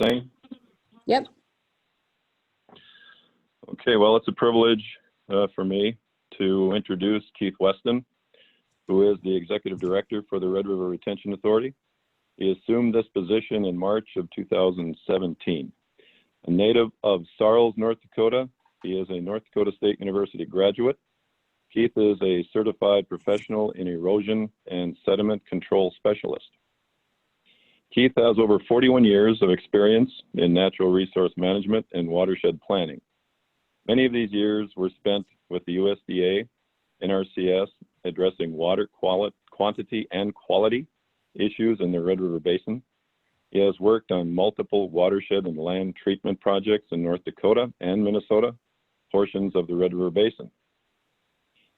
saying? Yep. Okay, well, it's a privilege for me to introduce Keith Weston, who is the Executive Director for the Red River Retention Authority. He assumed this position in March of 2017. A native of Sarles, North Dakota, he is a North Dakota State University graduate. Keith is a certified professional in erosion and sediment control specialist. Keith has over 41 years of experience in natural resource management and watershed planning. Many of these years were spent with the USDA, NRCS, addressing water quantity and quality issues in the Red River Basin. He has worked on multiple watershed and land treatment projects in North Dakota and Minnesota, portions of the Red River Basin.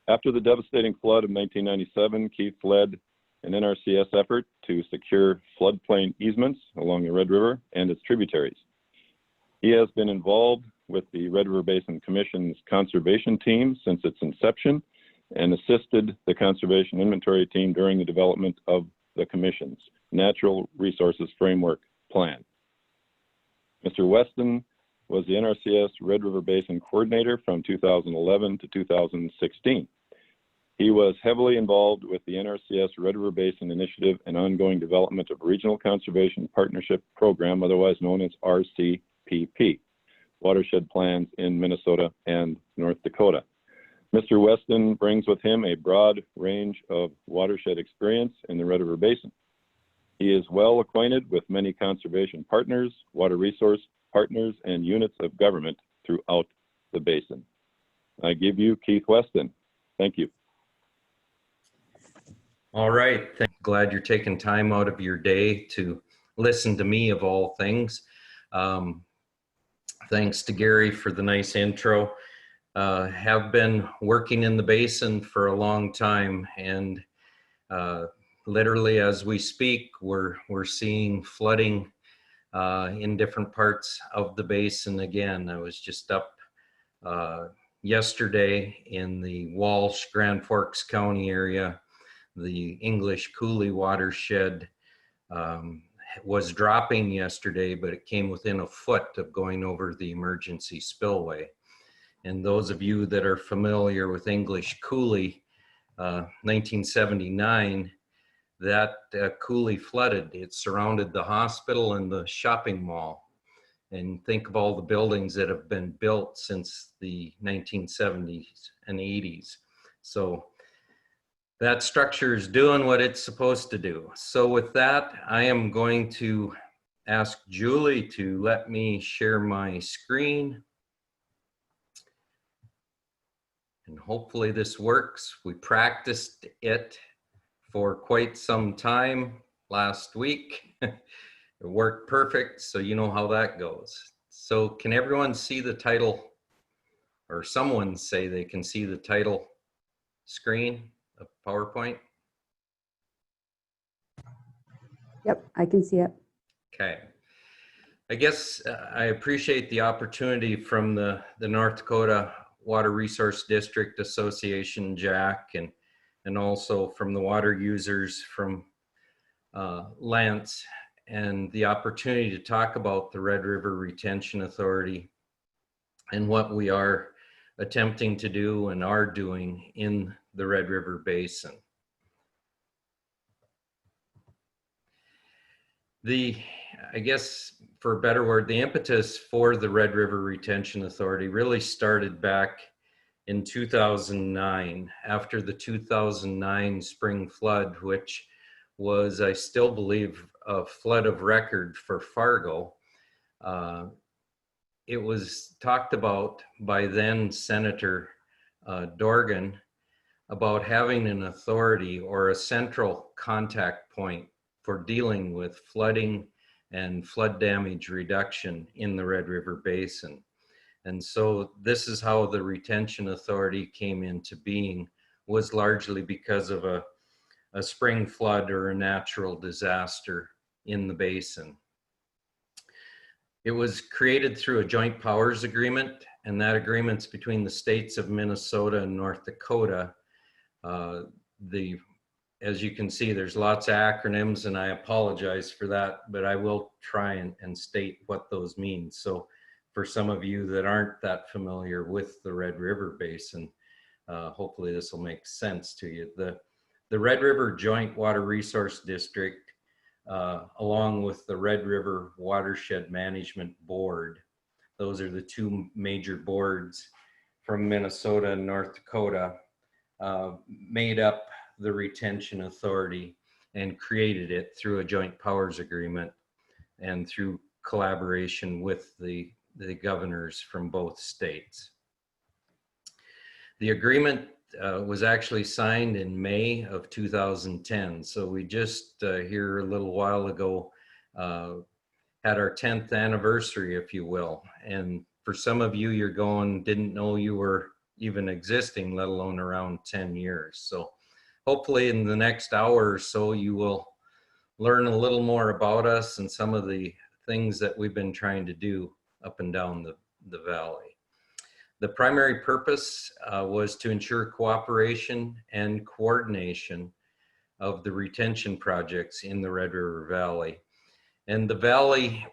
After the devastating flood of 1997, Keith led an NRCS effort to secure floodplain easements along the Red River and its tributaries. He has been involved with the Red River Basin Commission's conservation team since its inception and assisted the conservation inventory team during the development of the Commission's Natural Resources Framework Plan. Mr. Weston was the NRCS Red River Basin Coordinator from 2011 to 2016. He was heavily involved with the NRCS Red River Basin Initiative and ongoing development of Regional Conservation Partnership Program, otherwise known as RCPP, watershed plans in Minnesota and North Dakota. Mr. Weston brings with him a broad range of watershed experience in the Red River Basin. He is well acquainted with many conservation partners, water resource partners, and units of government throughout the basin. I give you Keith Weston. Thank you. All right. Glad you're taking time out of your day to listen to me of all things. Thanks to Gary for the nice intro. Have been working in the basin for a long time, and literally as we speak, we're seeing flooding in different parts of the basin again. I was just up yesterday in the Walsh, Grand Forks County area. The English Coulee watershed was dropping yesterday, but it came within a foot of going over the emergency spillway. And those of you that are familiar with English Coulee, 1979, that coulee flooded. It surrounded the hospital and the shopping mall. And think of all the buildings that have been built since the 1970s and 80s. So that structure is doing what it's supposed to do. So with that, I am going to ask Julie to let me share my screen. And hopefully this works. We practiced it for quite some time last week. It worked perfect, so you know how that goes. So can everyone see the title, or someone say they can see the title screen of PowerPoint? Yep, I can see it. Okay. I guess I appreciate the opportunity from the North Dakota Water Resource District Association, Jack, and also from the water users from Lance, and the opportunity to talk about the Red River Retention Authority and what we are attempting to do and are doing in the Red River Basin. I guess for a better word, the impetus for the Red River Retention Authority really started back in 2009, after the 2009 spring flood, which was, I still believe, a flood of record for Fargo. It was talked about by then Senator Dorgan about having an authority or a central contact point for dealing with flooding and flood damage reduction in the Red River Basin. And so this is how the Retention Authority came into being, was largely because of a spring flood or a natural disaster in the basin. It was created through a joint powers agreement, and that agreement's between the states of Minnesota and North Dakota. The as you can see, there's lots of acronyms, and I apologize for that, but I will try and state what those mean. So for some of you that aren't that familiar with the Red River Basin, hopefully this will make sense to you. The Red River Joint Water Resource District, along with the Red River Watershed Management Board, those are the two major boards from Minnesota and North Dakota, made up the retention authority and created it through a joint powers agreement and through collaboration with the governors from both states. The agreement was actually signed in May of 2010. So we just here a little while ago had our 10th anniversary, if you will. And for some of you, you're going, didn't know you were even existing, let alone around 10 years. So hopefully in the next hour or so, you will learn a little more about us and some of the things that we've been trying to do up and down the valley. The primary purpose was to ensure cooperation and coordination of the retention projects in the Red River Valley. And the valley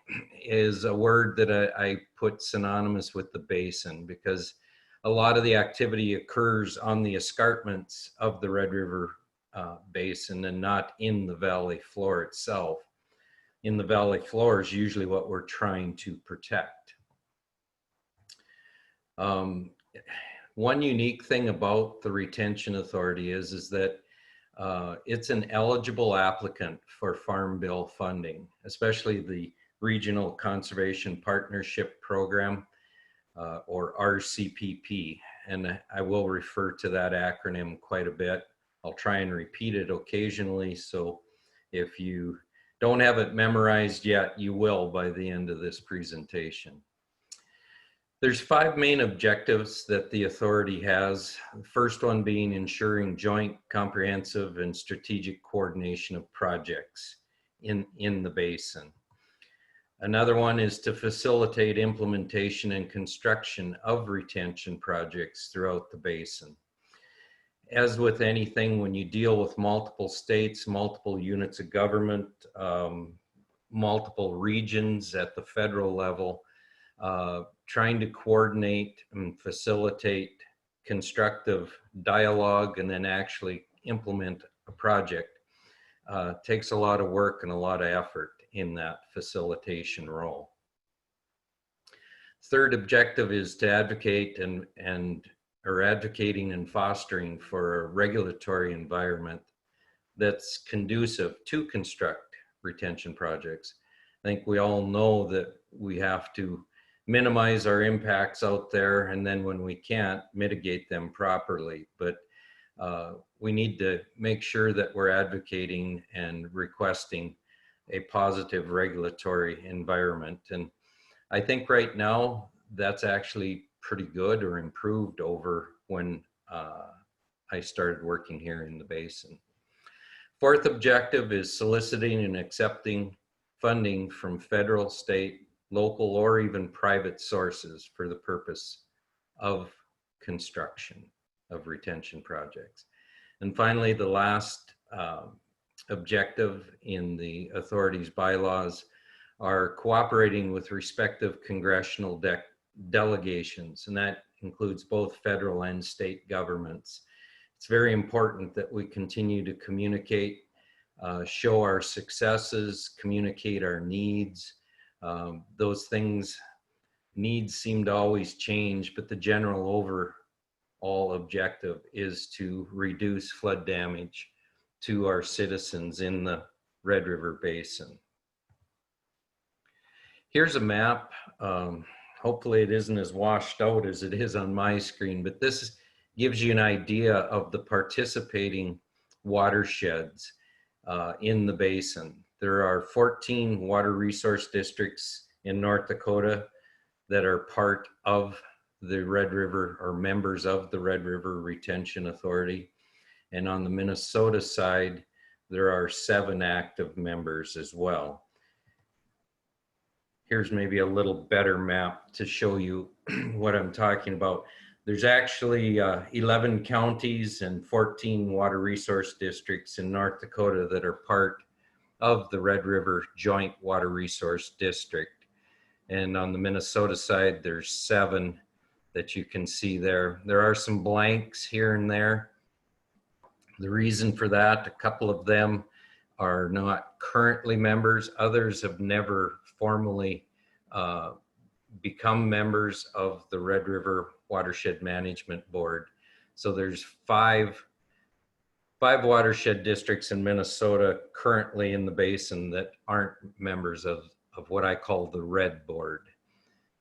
is a word that I put synonymous with the basin, because a lot of the activity occurs on the escarpments of the Red River Basin and not in the valley floor itself. In the valley floor is usually what we're trying to protect. One unique thing about the Retention Authority is that it's an eligible applicant for Farm Bill funding, especially the Regional Conservation Partnership Program, or RCPP. And I will refer to that acronym quite a bit. I'll try and repeat it occasionally. So if you don't have it memorized yet, you will by the end of this presentation. There's 5 main objectives that the authority has. The first one being ensuring joint, comprehensive, and strategic coordination of projects in the basin. Another one is to facilitate implementation and construction of retention projects throughout the basin. As with anything, when you deal with multiple states, multiple units of government, multiple regions at the federal level, trying to coordinate and facilitate constructive dialogue and then actually implement a project takes a lot of work and a lot of effort in that facilitation role. Third objective is to advocate advocating and fostering for a regulatory environment that's conducive to construct retention projects. I think we all know that we have to minimize our impacts out there, and then when we can't, mitigate them properly. But we need to make sure that we're advocating and requesting a positive regulatory environment. And I think right now that's actually pretty good or improved over when I started working here in the basin. Fourth objective is soliciting and accepting funding from federal, state, local, or even private sources for the purpose of construction of retention projects. And finally, the last objective in the authority's bylaws are cooperating with respective congressional delegations, and that includes both federal and state governments. It's very important that we continue to communicate, show our successes, communicate our needs. Those needs seem to always change, but the general overall objective is to reduce flood damage to our citizens in the Red River Basin. Here's a map. Hopefully it isn't as washed out as it is on my screen, but this gives you an idea of the participating watersheds in the basin. There are 14 water resource districts in North Dakota that are part of the Red River, or members of the Red River Retention Authority. And on the Minnesota side, there are 7 active members as well. Here's maybe a little better map to show you what I'm talking about. There's actually 11 counties and 14 water resource districts in North Dakota that are part of the Red River Joint Water Resource District. And on the Minnesota side, there's 7 that you can see there. There are some blanks here and there. The reason for that, a couple of them are not currently members. Others have never formally become members of the Red River Watershed Management Board. So there's 5 watershed districts in Minnesota currently in the basin that aren't members of what I call the Red Board.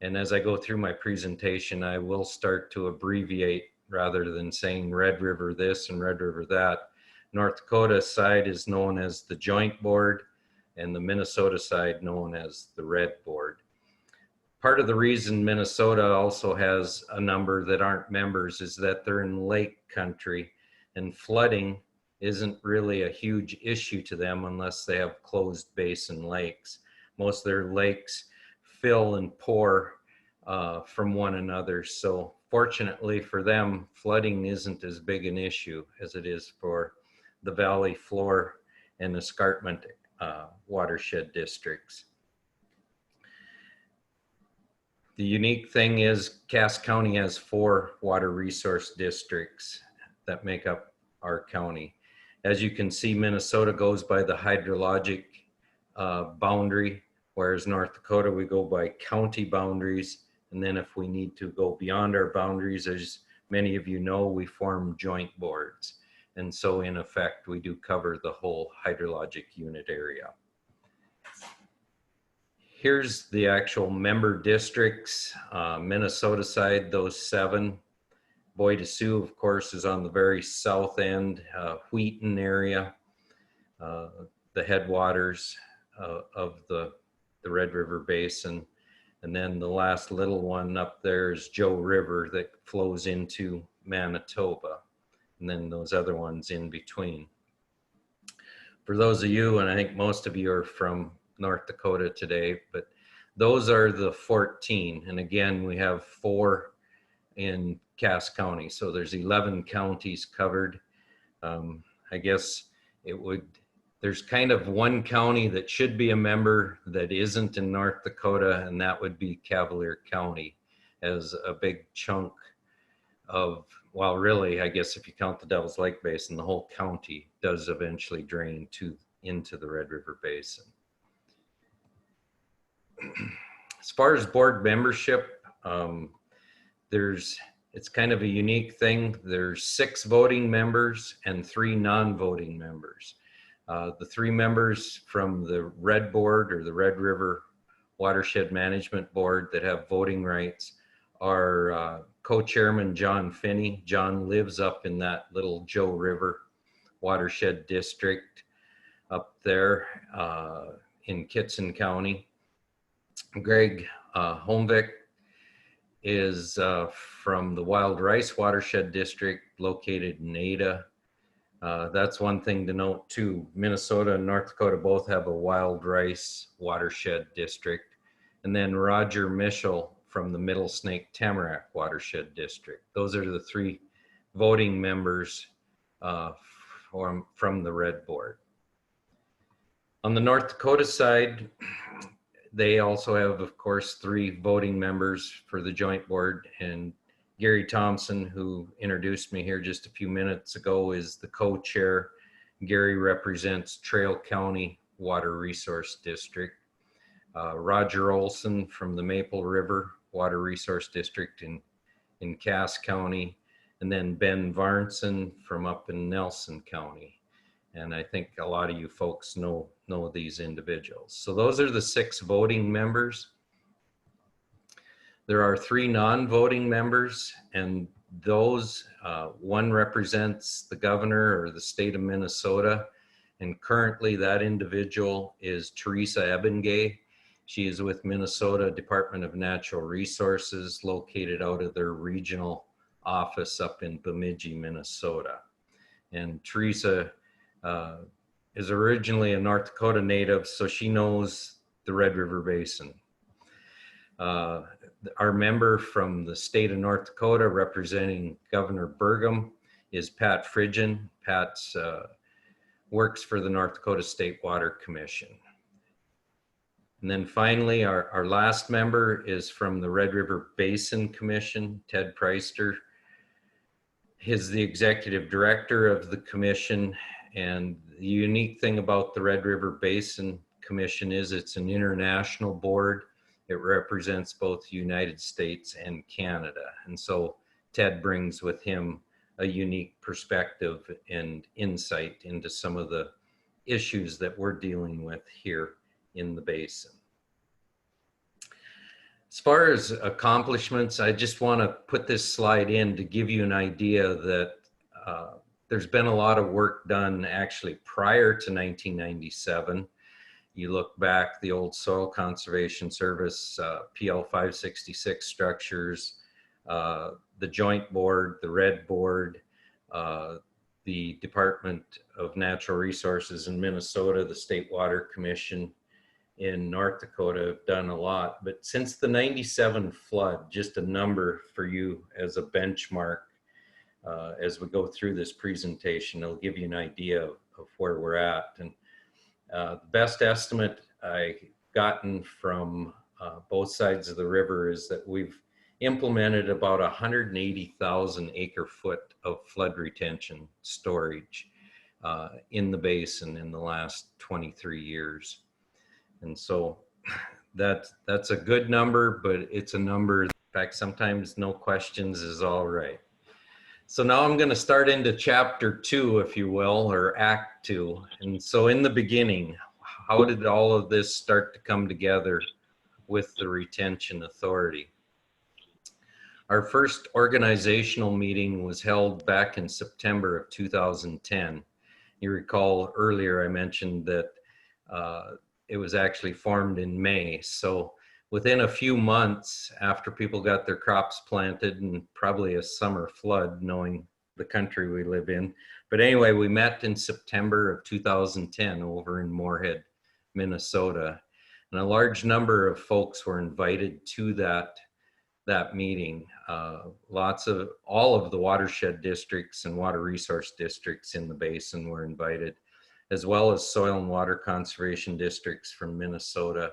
And as I go through my presentation, I will start to abbreviate rather than saying Red River this and Red River that. North Dakota side is known as the Joint Board, and the Minnesota side known as the Red Board. Part of the reason Minnesota also has a number that aren't members is that they're in lake country, and flooding isn't really a huge issue to them unless they have closed basin lakes. Most of their lakes fill and pour from one another. So fortunately for them, flooding isn't as big an issue as it is for the valley floor and escarpment watershed districts. The unique thing is Cass County has 4 water resource districts that make up our county. As you can see, Minnesota goes by the hydrologic boundary, whereas North Dakota, we go by county boundaries. And then if we need to go beyond our boundaries, as many of you know, we form joint boards. And so in effect, we do cover the whole hydrologic unit area. Here's the actual member districts. Minnesota side, those 7. Boy de Sioux, of course, is on the very south end, Wheaton area, the headwaters of the Red River Basin. And then the last little one up there is Joe River that flows into Manitoba. And then those other ones in between. For those of you, and I think most of you are from North Dakota today, but those are the 14. And again, we have 4 in Cass County. So there's 11 counties covered. I guess there's kind of one county that should be a member that isn't in North Dakota, and that would be Cavalier County, as a big chunk of, well, really, I guess if you count the Devil's Lake Basin, the whole county does eventually drain into the Red River Basin. As far as board membership, it's kind of a unique thing. There's 6 voting members and 3 non-voting members. The 3 members from the Red Board or the Red River Watershed Management Board that have voting rights are co-chairman John Finney. John lives up in that little Joe River Watershed District up there in Kitson County. Greg Holmvik is from the Wild Rice Watershed District located in Ada. That's one thing to note too. Minnesota and North Dakota both have a Wild Rice Watershed District. And then Roger Mischel from the Middle Snake Tamarack Watershed District. Those are the 3 voting members from the Red Board. On the North Dakota side, they also have, of course, 3 voting members for the joint board, and Gary Thompson, who introduced me here just a few minutes ago, is the co-chair. Gary represents Trail County Water Resource District. Roger Olson from the Maple River Water Resource District in Cass County, and then Ben Varnson from up in Nelson County. And I think a lot of you folks know these individuals. So those are the 6 voting members. There are 3 non-voting members, and those, one represents the governor or the state of Minnesota, and currently that individual is Teresa Ebengay. She is with Minnesota Department of Natural Resources, located out of their regional office up in Bemidji, Minnesota. And Teresa is originally a North Dakota native, so she knows the Red River Basin. Our member from the state of North Dakota representing Governor Burgum is Pat Fridgen. Pat works for the North Dakota State Water Commission. And then finally, our last member is from the Red River Basin Commission, Ted Preister. He's the executive director of the commission, and the unique thing about the Red River Basin Commission is it's an international board. It represents both the United States and Canada. And so Ted brings with him a unique perspective and insight into some of the issues that we're dealing with here in the basin. As far as accomplishments, I just want to put this slide in to give you an idea that there's been a lot of work done actually prior to 1997. You look back, the old Soil Conservation Service, PL 566 structures, the Joint Board, the Red Board, the Department of Natural Resources in Minnesota, the State Water Commission in North Dakota have done a lot. But since the 97 flood, just a number for you as a benchmark, as we go through this presentation, it'll give you an idea of where we're at. And the best estimate I gotten from both sides of the river is that we've implemented about 180,000 acre foot of flood retention storage in the basin in the last 23 years. And so that's a good number, but it's a number, in fact, sometimes no questions is all right. So now I'm going to start into chapter 2, if you will, or act 2. And so in the beginning, how did all of this start to come together with the retention authority? Our first organizational meeting was held back in September of 2010. You recall earlier I mentioned that it was actually formed in May. So within a few months after people got their crops planted, and probably a summer flood, knowing the country we live in. But anyway, we met in September of 2010 over in Moorhead, Minnesota. And a large number of folks were invited to that meeting. All of the watershed districts and water resource districts in the basin were invited, as well as soil and water conservation districts from Minnesota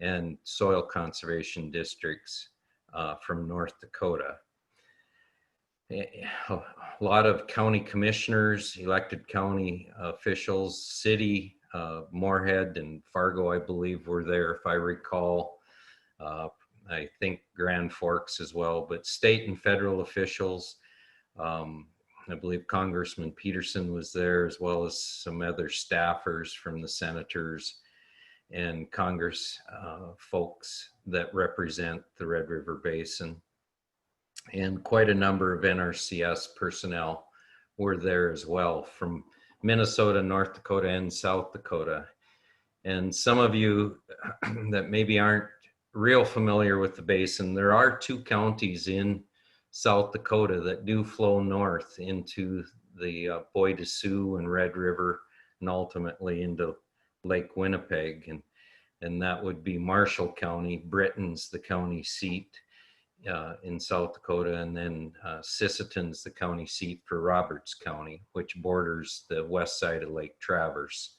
and soil conservation districts from North Dakota. A lot of county commissioners, elected county officials, city, Moorhead and Fargo, I believe, were there, if I recall. I think Grand Forks as well, but state and federal officials. I believe Congressman Peterson was there, as well as some other staffers from the senators and Congress folks that represent the Red River Basin. And quite a number of NRCS personnel were there as well, from Minnesota, North Dakota, and South Dakota. And some of you that maybe aren't real familiar with the basin, there are 2 counties in South Dakota that do flow north into the Bois de Sioux and Red River, and ultimately into Lake Winnipeg. And that would be Marshall County. Britton's the county seat in South Dakota, and then Sisseton's the county seat for Roberts County, which borders the west side of Lake Traverse,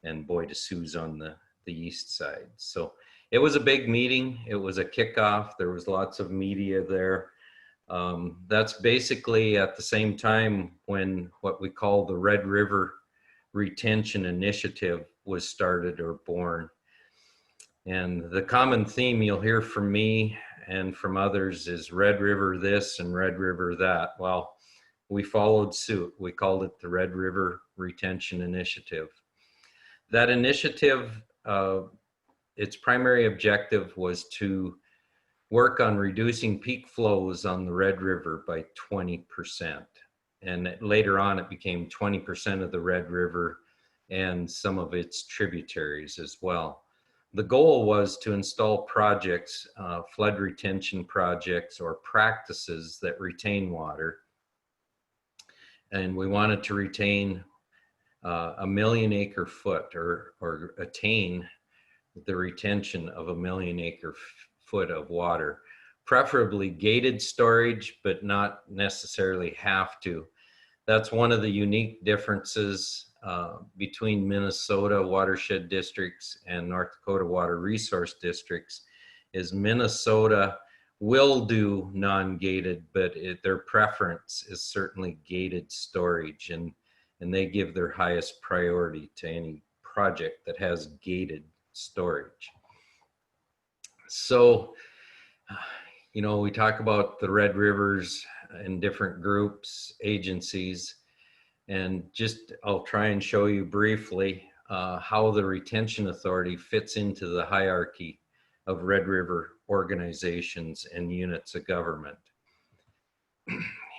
and Bois de Sioux's on the east side. So it was a big meeting. It was a kickoff. There was lots of media there. That's basically at the same time when what we call the Red River Retention Initiative was started or born. And the common theme you'll hear from me and from others is Red River this and Red River that. Well, we followed suit. We called it the Red River Retention Initiative. That initiative, its primary objective was to work on reducing peak flows on the Red River by 20%. And later on, it became 20% of the Red River and some of its tributaries as well. The goal was to install projects, flood retention projects or practices that retain water. And we wanted to retain 1 million acre foot or attain the retention of 1 million acre foot of water preferably gated storage, but not necessarily have to. That's one of the unique differences between Minnesota watershed districts and North Dakota water resource districts is Minnesota will do non-gated, but their preference is certainly gated storage, and they give their highest priority to any project that has gated storage. So, you know, we talk about the Red Rivers in different groups, agencies, and just I'll try and show you briefly how the Retention Authority fits into the hierarchy of Red River organizations and units of government.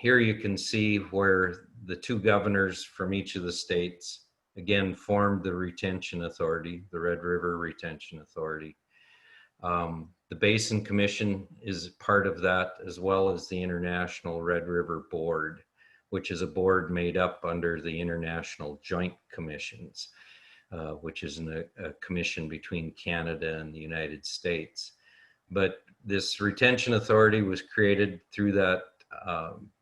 Here you can see where the two governors from each of the states, again, formed the Retention Authority, the Red River Retention Authority. The Basin Commission is part of that, as well as the International Red River Board, which is a board made up under the International Joint Commissions, which is a commission between Canada and the United States. But this Retention Authority was created through that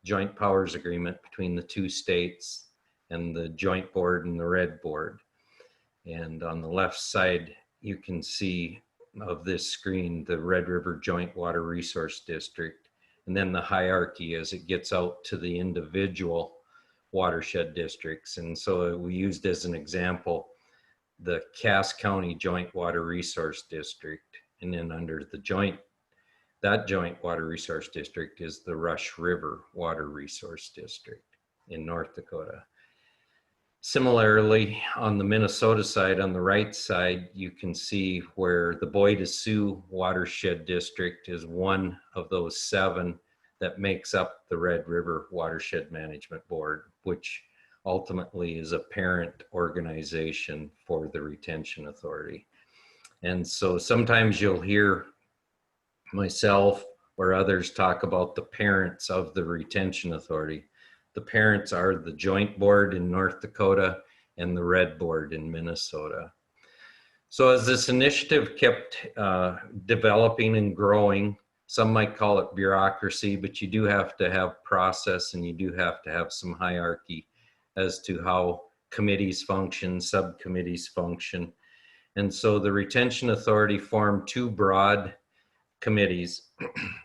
joint powers agreement between the two states and the Joint Board and the Red Board. And on the left side, you can see of this screen, the Red River Joint Water Resource District, and then the hierarchy as it gets out to the individual watershed districts. And so we used as an example, the Cass County Joint Water Resource District, and then under the that Joint Water Resource District is the Rush River Water Resource District in North Dakota. Similarly, on the Minnesota side, on the right side, you can see where the Boy-to-Sioux Watershed District is one of those 7 that makes up the Red River Watershed Management Board, which ultimately is a parent organization for the Retention Authority. And so sometimes you'll hear myself or others talk about the parents of the Retention Authority. The parents are the Joint Board in North Dakota and the Red Board in Minnesota. So as this initiative kept developing and growing, some might call it bureaucracy, but you do have to have process and you do have to have some hierarchy as to how committees function, subcommittees function. And so the Retention Authority formed 2 broad committees.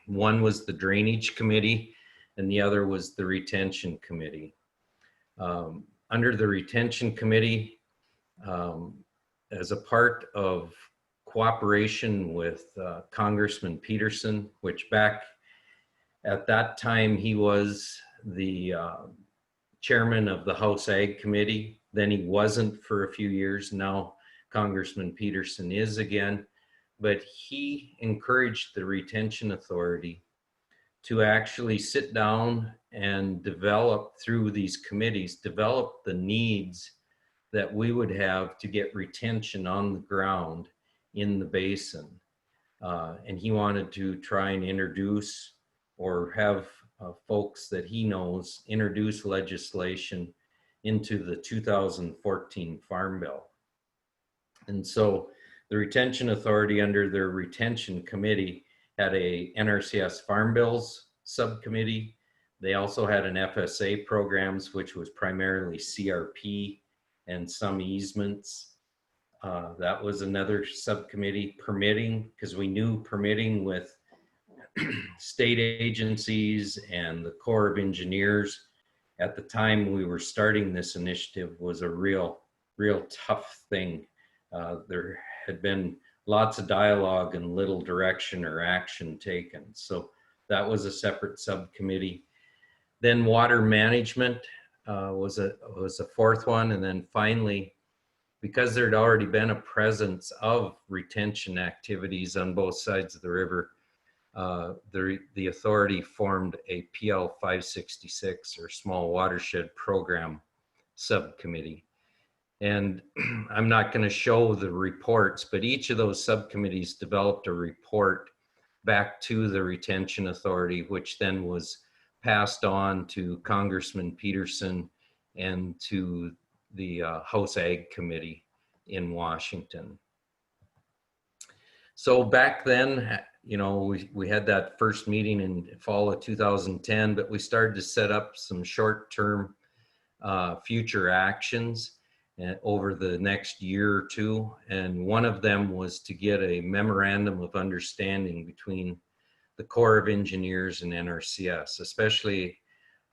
One was the Drainage Committee, and the other was the Retention Committee. Under the Retention Committee, as a part of cooperation with Congressman Peterson, which back at that time he was the chairman of the House Ag Committee. Then he wasn't for a few years. Now Congressman Peterson is again, but he encouraged the Retention Authority to actually sit down and develop through these committees, develop the needs that we would have to get retention on the ground in the basin. And he wanted to try and introduce or have folks that he knows introduce legislation into the 2014 Farm Bill. And so the Retention Authority under their Retention Committee had a NRCS Farm Bills subcommittee. They also had an FSA programs, which was primarily CRP and some easements. That was another subcommittee. Permitting, because we knew permitting with state agencies and the Corps of Engineers at the time we were starting this initiative was a real tough thing. There had been lots of dialogue and little direction or action taken. So that was a separate subcommittee. Then water management was a 4th one. And then finally, because there'd already been a presence of retention activities on both sides of the river, the authority formed a PL 566 or Small Watershed Program subcommittee. And I'm not going to show the reports, but each of those subcommittees developed a report back to the Retention Authority, which then was passed on to Congressman Peterson and to the House Ag Committee in Washington. So back then, you know, we had that first meeting in fall of 2010, but we started to set up some short-term future actions over the next year or two. And one of them was to get a memorandum of understanding between the Corps of Engineers and NRCS, especially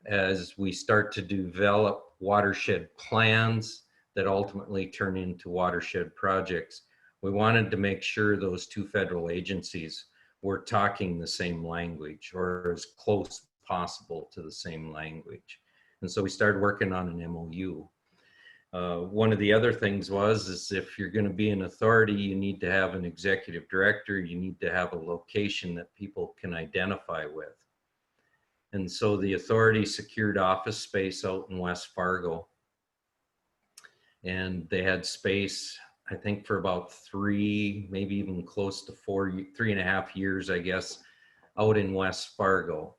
as we start to develop watershed plans that ultimately turn into watershed projects. We wanted to make sure those two federal agencies were talking the same language, or as close as possible to the same language. And so we started working on an MOU. One of the other things is if you're going to be an authority, you need to have an executive director, you need to have a location that people can identify with. And so the authority secured office space out in West Fargo. And they had space, I think, for about 3, maybe even close to 3.5 years, I guess, out in West Fargo.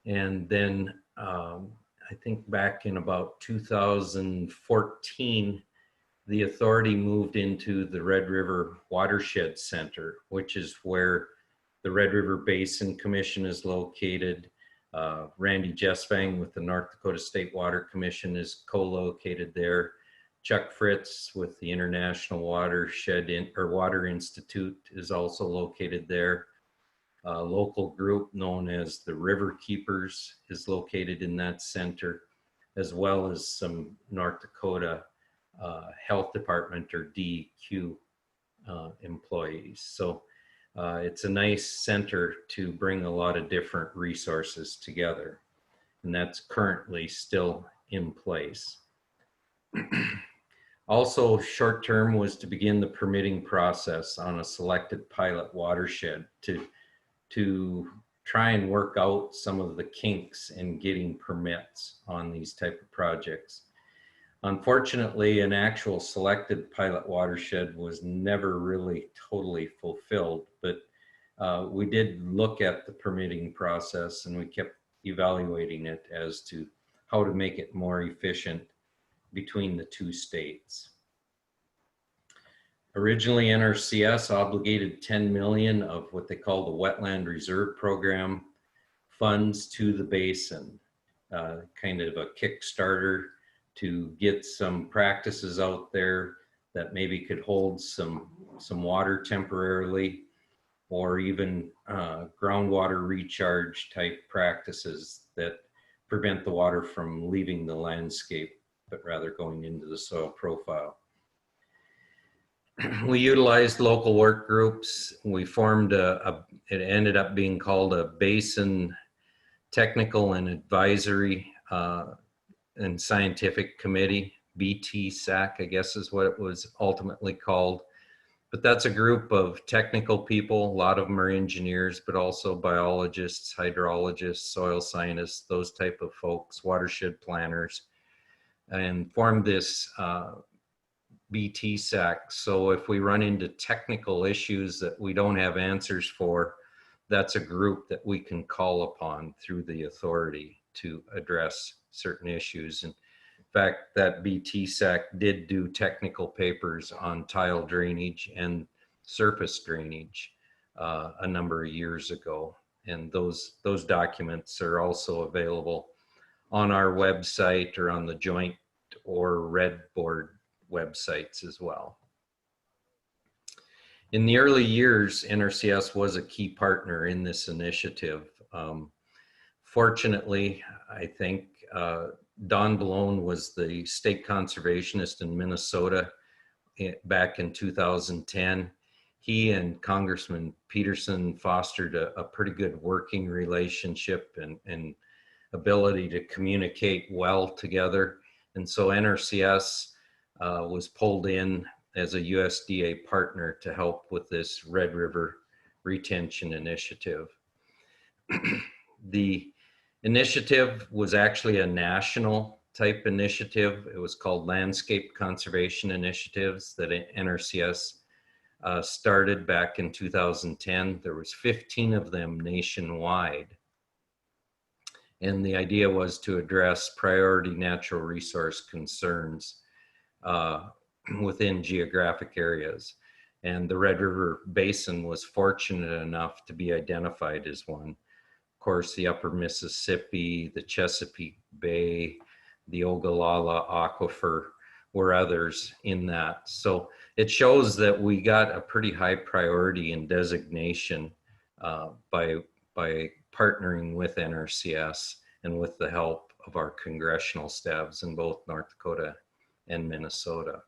And then I think back in about 2014, the authority moved into the Red River Watershed Center, which is where the Red River Basin Commission is located. Randy Jesvang with the North Dakota State Water Commission is co-located there. Chuck Fritz with the International Watershed Water Institute is also located there. A local group known as the River Keepers is located in that center, as well as some North Dakota Health Department or DEQ employees. So it's a nice center to bring a lot of different resources together, and that's currently still in place. Also, short term was to begin the permitting process on a selected pilot watershed to try and work out some of the kinks in getting permits on these type of projects. Unfortunately, an actual selected pilot watershed was never really totally fulfilled, but we did look at the permitting process and we kept evaluating it as to how to make it more efficient between the two states. Originally, NRCS obligated 10 million of what they call the Wetland Reserve Program funds to the basin, kind of a Kickstarter to get some practices out there that maybe could hold some water temporarily, or even groundwater recharge type practices that prevent the water from leaving the landscape, but rather going into the soil profile. We utilized local work groups. We formed it ended up being called a Basin Technical and Advisory and Scientific Committee, BTSAC, I guess is what it was ultimately called. But that's a group of technical people. A lot of them are engineers, but also biologists, hydrologists, soil scientists, those type of folks, watershed planners, and formed this BTSAC. So if we run into technical issues that we don't have answers for, that's a group that we can call upon through the authority to address certain issues. And in fact, that BTSAC did do technical papers on tile drainage and surface drainage a number of years ago. And those documents are also available on our website or on the Joint or Red Board websites as well. In the early years, NRCS was a key partner in this initiative. Fortunately, I think Don Balone was the state conservationist in Minnesota back in 2010. He and Congressman Peterson fostered a pretty good working relationship and ability to communicate well together. And so NRCS was pulled in as a USDA partner to help with this Red River Retention Initiative. The initiative was actually a national type initiative. It was called Landscape Conservation Initiatives that NRCS started back in 2010. There was 15 of them nationwide. And the idea was to address priority natural resource concerns within geographic areas. And the Red River Basin was fortunate enough to be identified as one. Of course, the Upper Mississippi, the Chesapeake Bay, the Ogallala Aquifer were others in that. So it shows that we got a pretty high priority in designation by partnering with NRCS and with the help of our congressional staffs in both North Dakota and Minnesota.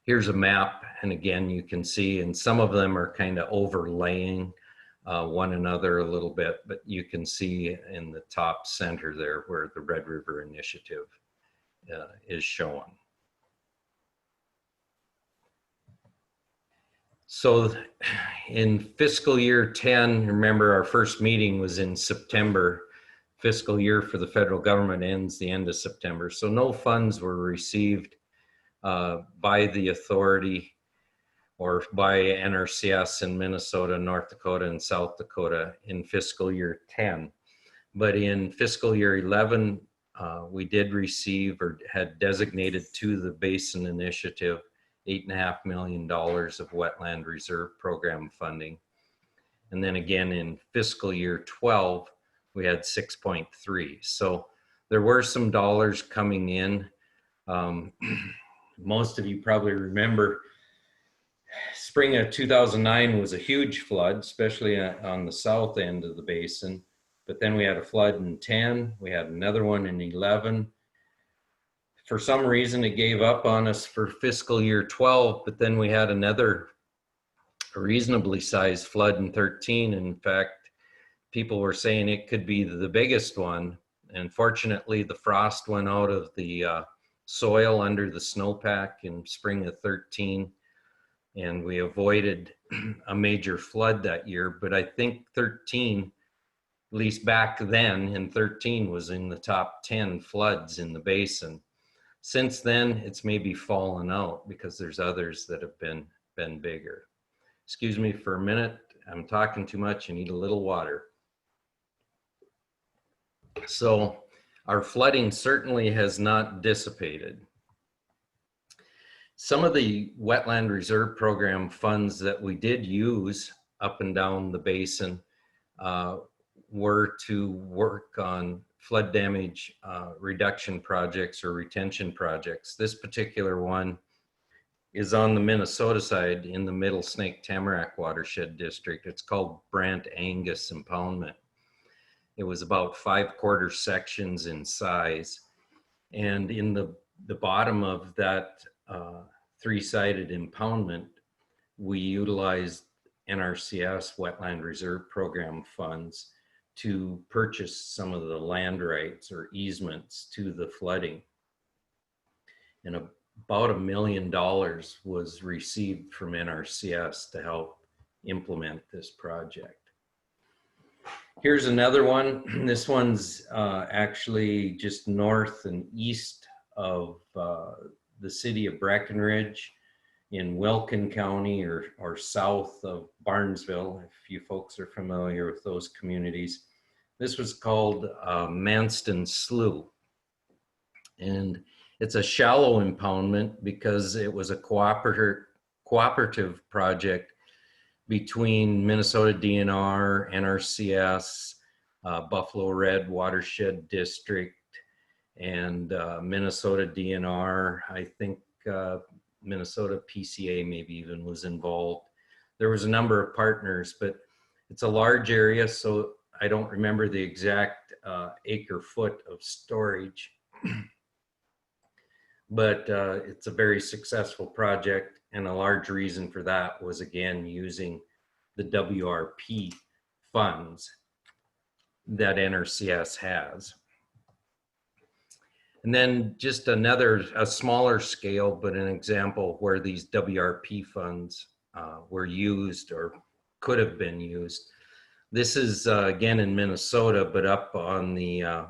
Here's a map, and again, you can see, and some of them are kind of overlaying one another a little bit, but you can see in the top center there where the Red River Initiative is shown. So in fiscal year 10, remember our first meeting was in September. Fiscal year for the federal government ends the end of September. So no funds were received by the authority or by NRCS in Minnesota, North Dakota, and South Dakota in fiscal year 10. But in fiscal year 11, we did receive or had designated to the Basin Initiative $8.5 million of Wetland Reserve Program funding. And then again in fiscal year 12, we had 6.3. So there were some dollars coming in. Most of you probably remember spring of 2009 was a huge flood, especially on the south end of the basin. But then we had a flood in 10, we had another one in 11. For some reason, it gave up on us for fiscal year 12, but then we had another reasonably sized flood in 13. In fact, people were saying it could be the biggest one. And fortunately, the frost went out of the soil under the snowpack in spring of 13, and we avoided a major flood that year. But I think 13, at least back then in 13, was in the top 10 floods in the basin. Since then, it's maybe fallen out because there's others that have been bigger. Excuse me for a minute. I'm talking too much. I need a little water. So our flooding certainly has not dissipated. Some of the Wetland Reserve Program funds that we did use up and down the basin were to work on flood damage reduction projects or retention projects. This particular one is on the Minnesota side in the Middle Snake Tamarack Watershed District. It's called Brant Angus Impoundment. It was about 5/4 sections in size. And in the bottom of that 3-sided impoundment, we utilized NRCS Wetland Reserve Program funds to purchase some of the land rights or easements to the flooding. And about $1 million was received from NRCS to help implement this project. Here's another one. This one's actually just north and east of the city of Breckenridge in Wilkin County or south of Barnesville, if you folks are familiar with those communities. This was called Manston Slough. And it's a shallow impoundment because it was a cooperative project between Minnesota DNR, NRCS, Buffalo Red Watershed District, and Minnesota DNR. I think Minnesota PCA maybe even was involved. There was a number of partners, but it's a large area, so I don't remember the exact acre foot of storage. But it's a very successful project, and a large reason for that was, again, using the WRP funds that NRCS has. And then just a smaller scale, but an example where these WRP funds were used or could have been used. This is again in Minnesota, but up on the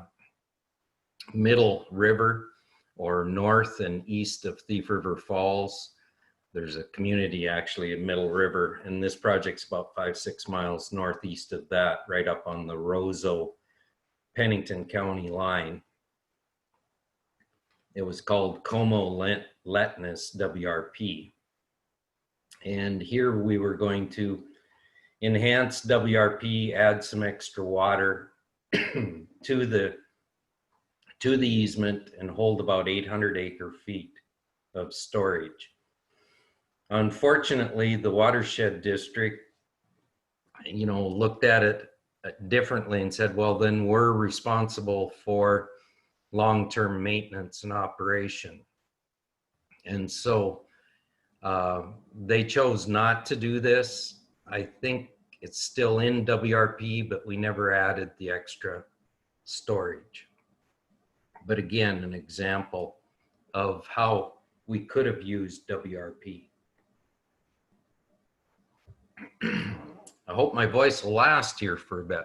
Middle River, or north and east of Thief River Falls. There's a community actually in Middle River, and this project's about 5-6 miles northeast of that, right up on the Roseau-Pennington County line. It was called Como Letness WRP. And here we were going to enhance WRP, add some extra water to the easement and hold about 800 acre-feet of storage. Unfortunately, the Watershed District, looked at it differently and said, well, then we're responsible for long-term maintenance and operation. And so they chose not to do this. I think it's still in WRP, but we never added the extra storage. But again, an example of how we could have used WRP. I hope my voice will last here for a bit.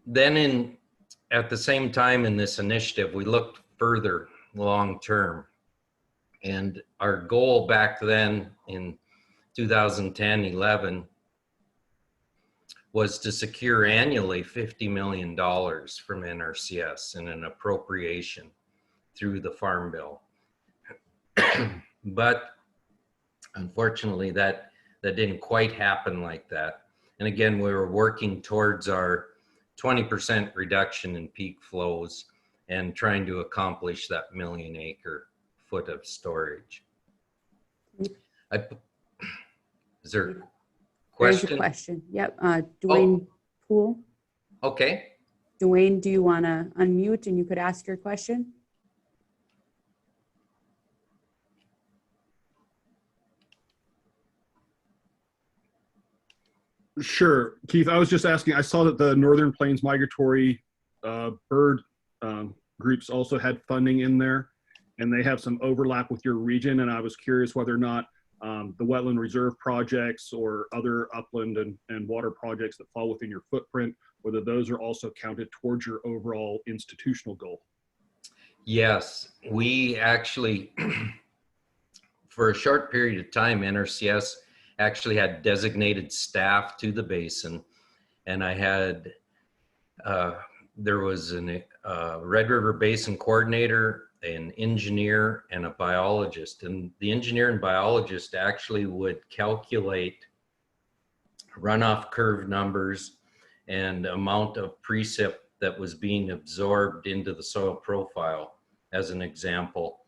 Then at the same time in this initiative, we looked further long term. And our goal back then in 2010-11 was to secure annually $50 million from NRCS in an appropriation through the Farm Bill. But unfortunately, that didn't quite happen like that. And again, we were working towards our 20% reduction in peak flows and trying to accomplish that 1 million acre foot of storage. Is there a question? There's a question. Yep. Dwayne Poole. Okay. Dwayne, do you want to unmute and you could ask your question? Sure. Keith, I was just asking, I saw that the Northern Plains Migratory Bird groups also had funding in there, and they have some overlap with your region. And I was curious whether or not the wetland reserve projects or other upland and water projects that fall within your footprint, whether those are also counted towards your overall institutional goal. Yes, we actually, for a short period of time, NRCS actually had designated staff to the basin. And I had, there was a Red River Basin coordinator, an engineer, and a biologist. And the engineer and biologist actually would calculate runoff curve numbers and amount of precip that was being absorbed into the soil profile, as an example,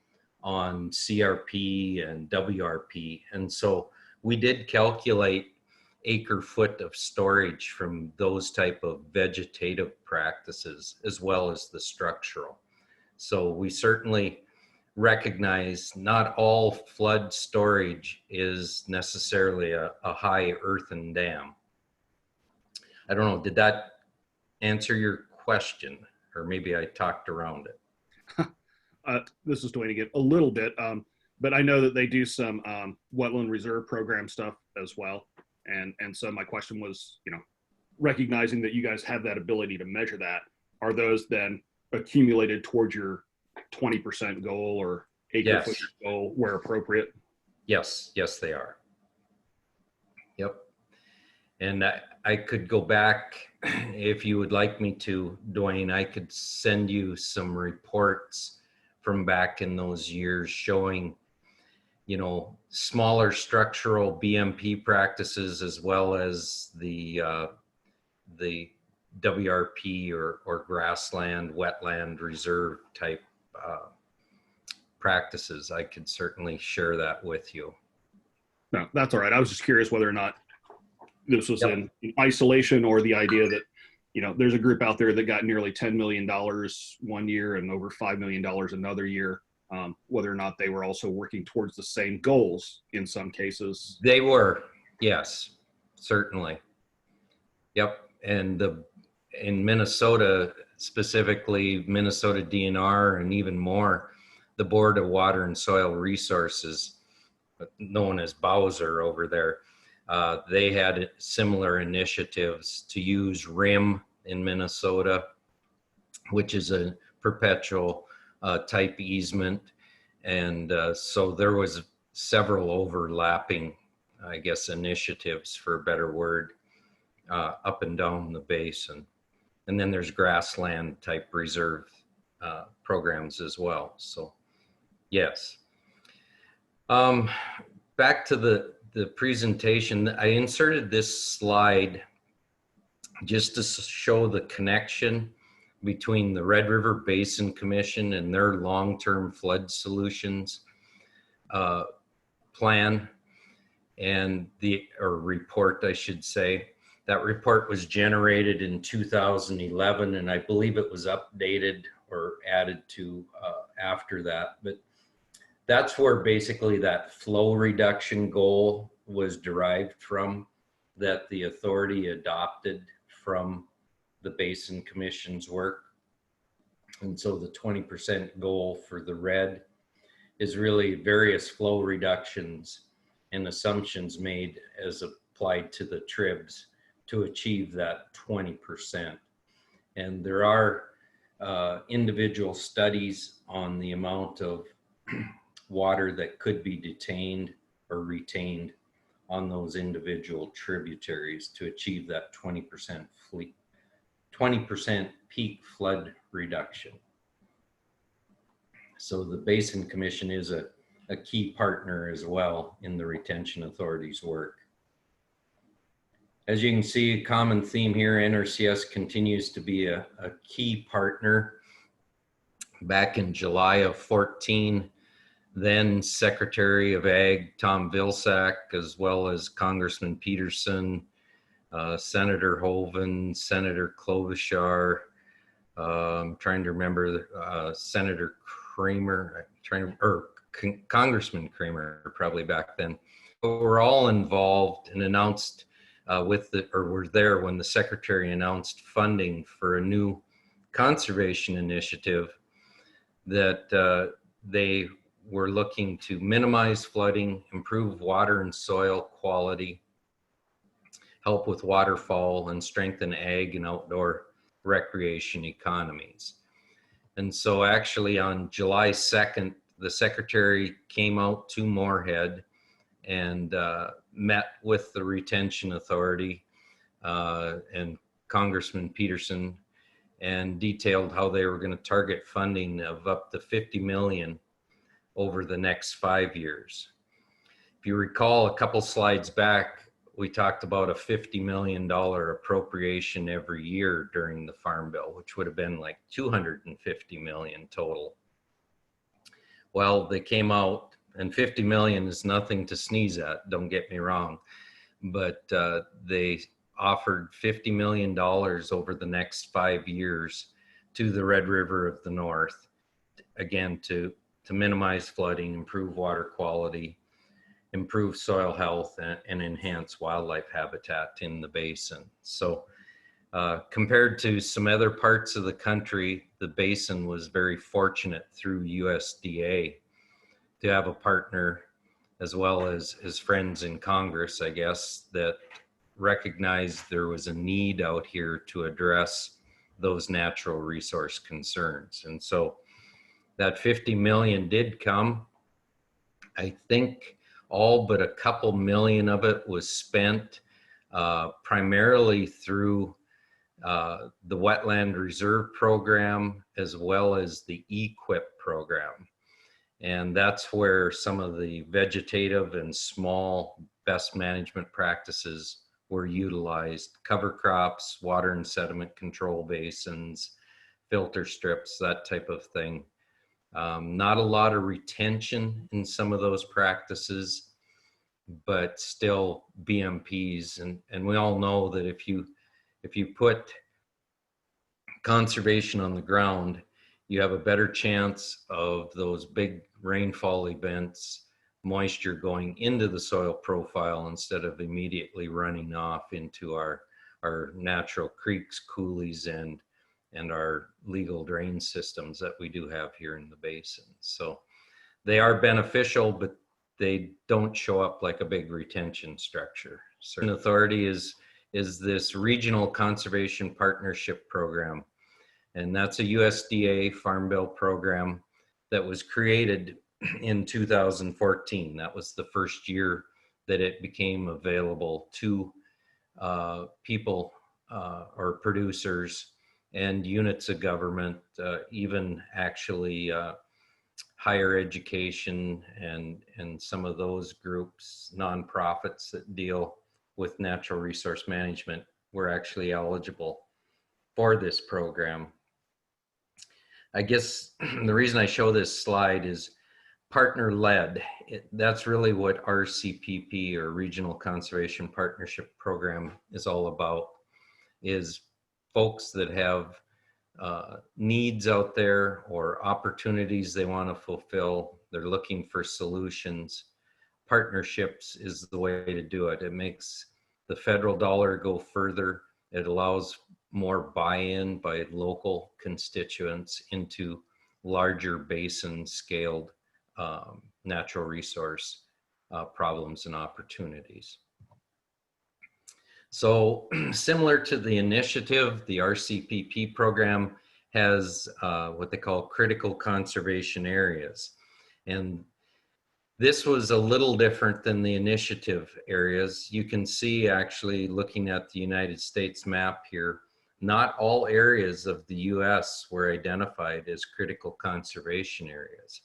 on CRP and WRP. And so we did calculate acre foot of storage from those type of vegetative practices, as well as the structural. So we certainly recognize not all flood storage is necessarily a high earthen dam. I don't know, did that answer your question? Or maybe I talked around it. This is Dwayne again, a little bit, but I know that they do some wetland reserve program stuff as well. And so my question was, recognizing that you guys have that ability to measure that, are those then accumulated towards your 20% goal or acre foot goal where appropriate? Yes, they are. Yep. And I could go back, if you would like me to, Dwayne, I could send you some reports from back in those years showing, smaller structural BMP practices, as well as the WRP or grassland, wetland reserve type practices. I could certainly share that with you. No, that's all right. I was just curious whether or not this was in isolation, or the idea that, there's a group out there that got nearly $10 million one year and over $5 million another year. Whether or not they were also working towards the same goals in some cases. They were, yes, certainly. Yep. And in Minnesota, specifically Minnesota DNR, and even more, the Board of Water and Soil Resources, known as Bowser over there, they had similar initiatives to use RIM in Minnesota, which is a perpetual type easement. And so there was several overlapping, I guess, initiatives, for a better word, up and down the basin. And then there's grassland type reserve programs as well. So yes. back to the presentation, I inserted this slide just to show the connection between the Red River Basin Commission and their long-term flood solutions plan and or report, I should say. That report was generated in 2011, and I believe it was updated or added to after that. But that's where basically that flow reduction goal was derived from, that the authority adopted from the Basin Commission's work. And so the 20% goal for the red is really various flow reductions and assumptions made as applied to the tribs to achieve that 20%. And there are individual studies on the amount of water that could be detained or retained on those individual tributaries to achieve that 20% 20% peak flood reduction. So the Basin Commission is a key partner as well in the Retention Authority's work. As you can see, a common theme here, NRCS continues to be a key partner. Back in July of 14, then Secretary of Ag Tom Vilsack, as well as Congressman Peterson, Senator Hoeven, Senator Klobuchar, I'm trying to remember Senator Kramer, Congressman Kramer, probably back then. But we're all involved and announced were there when the Secretary announced funding for a new conservation initiative that they were looking to minimize flooding, improve water and soil quality, help with waterfall, and strengthen ag and outdoor recreation economies. And so actually on July 2nd, the Secretary came out to Moorhead and met with the Retention Authority and Congressman Peterson and detailed how they were going to target funding of up to $50 million over the next 5 years. If you recall a couple slides back, we talked about a $50 million appropriation every year during the Farm Bill, which would have been like $250 million total. Well, they came out, and $50 million is nothing to sneeze at, don't get me wrong, but they offered $50 million over the next 5 years to the Red River of the North, again, to minimize flooding, improve water quality, improve soil health, and enhance wildlife habitat in the basin. So compared to some other parts of the country, the basin was very fortunate through USDA to have a partner, as well as his friends in Congress, I guess, that recognized there was a need out here to address those natural resource concerns. And so that 50 million did come. I think all but a couple million of it was spent primarily through the Wetland Reserve Program, as well as the EQIP program. And that's where some of the vegetative and small best management practices were utilized: cover crops, water and sediment control basins, filter strips, that type of thing. Not a lot of retention in some of those practices, but still BMPs. And we all know that if you put conservation on the ground, you have a better chance of those big rainfall events, moisture going into the soil profile instead of immediately running off into our natural creeks, coulees, and our legal drain systems that we do have here in the basin. So they are beneficial, but they don't show up like a big retention structure. Certain authority is this Regional Conservation Partnership Program. And that's a USDA Farm Bill program that was created in 2014. That was the first year that it became available to people or producers and units of government, even actually higher education and some of those groups, nonprofits that deal with natural resource management, were actually eligible for this program. I guess the reason I show this slide is partner-led. That's really what RCPP, or Regional Conservation Partnership Program, is all about, is folks that have needs out there or opportunities they want to fulfill. They're looking for solutions. Partnerships is the way to do it. It makes the federal dollar go further. It allows more buy-in by local constituents into larger basin scaled natural resource problems and opportunities. So similar to the initiative, the RCPP program has what they call critical conservation areas. And this was a little different than the initiative areas. You can see, actually, looking at the United States map here, not all areas of the US were identified as critical conservation areas.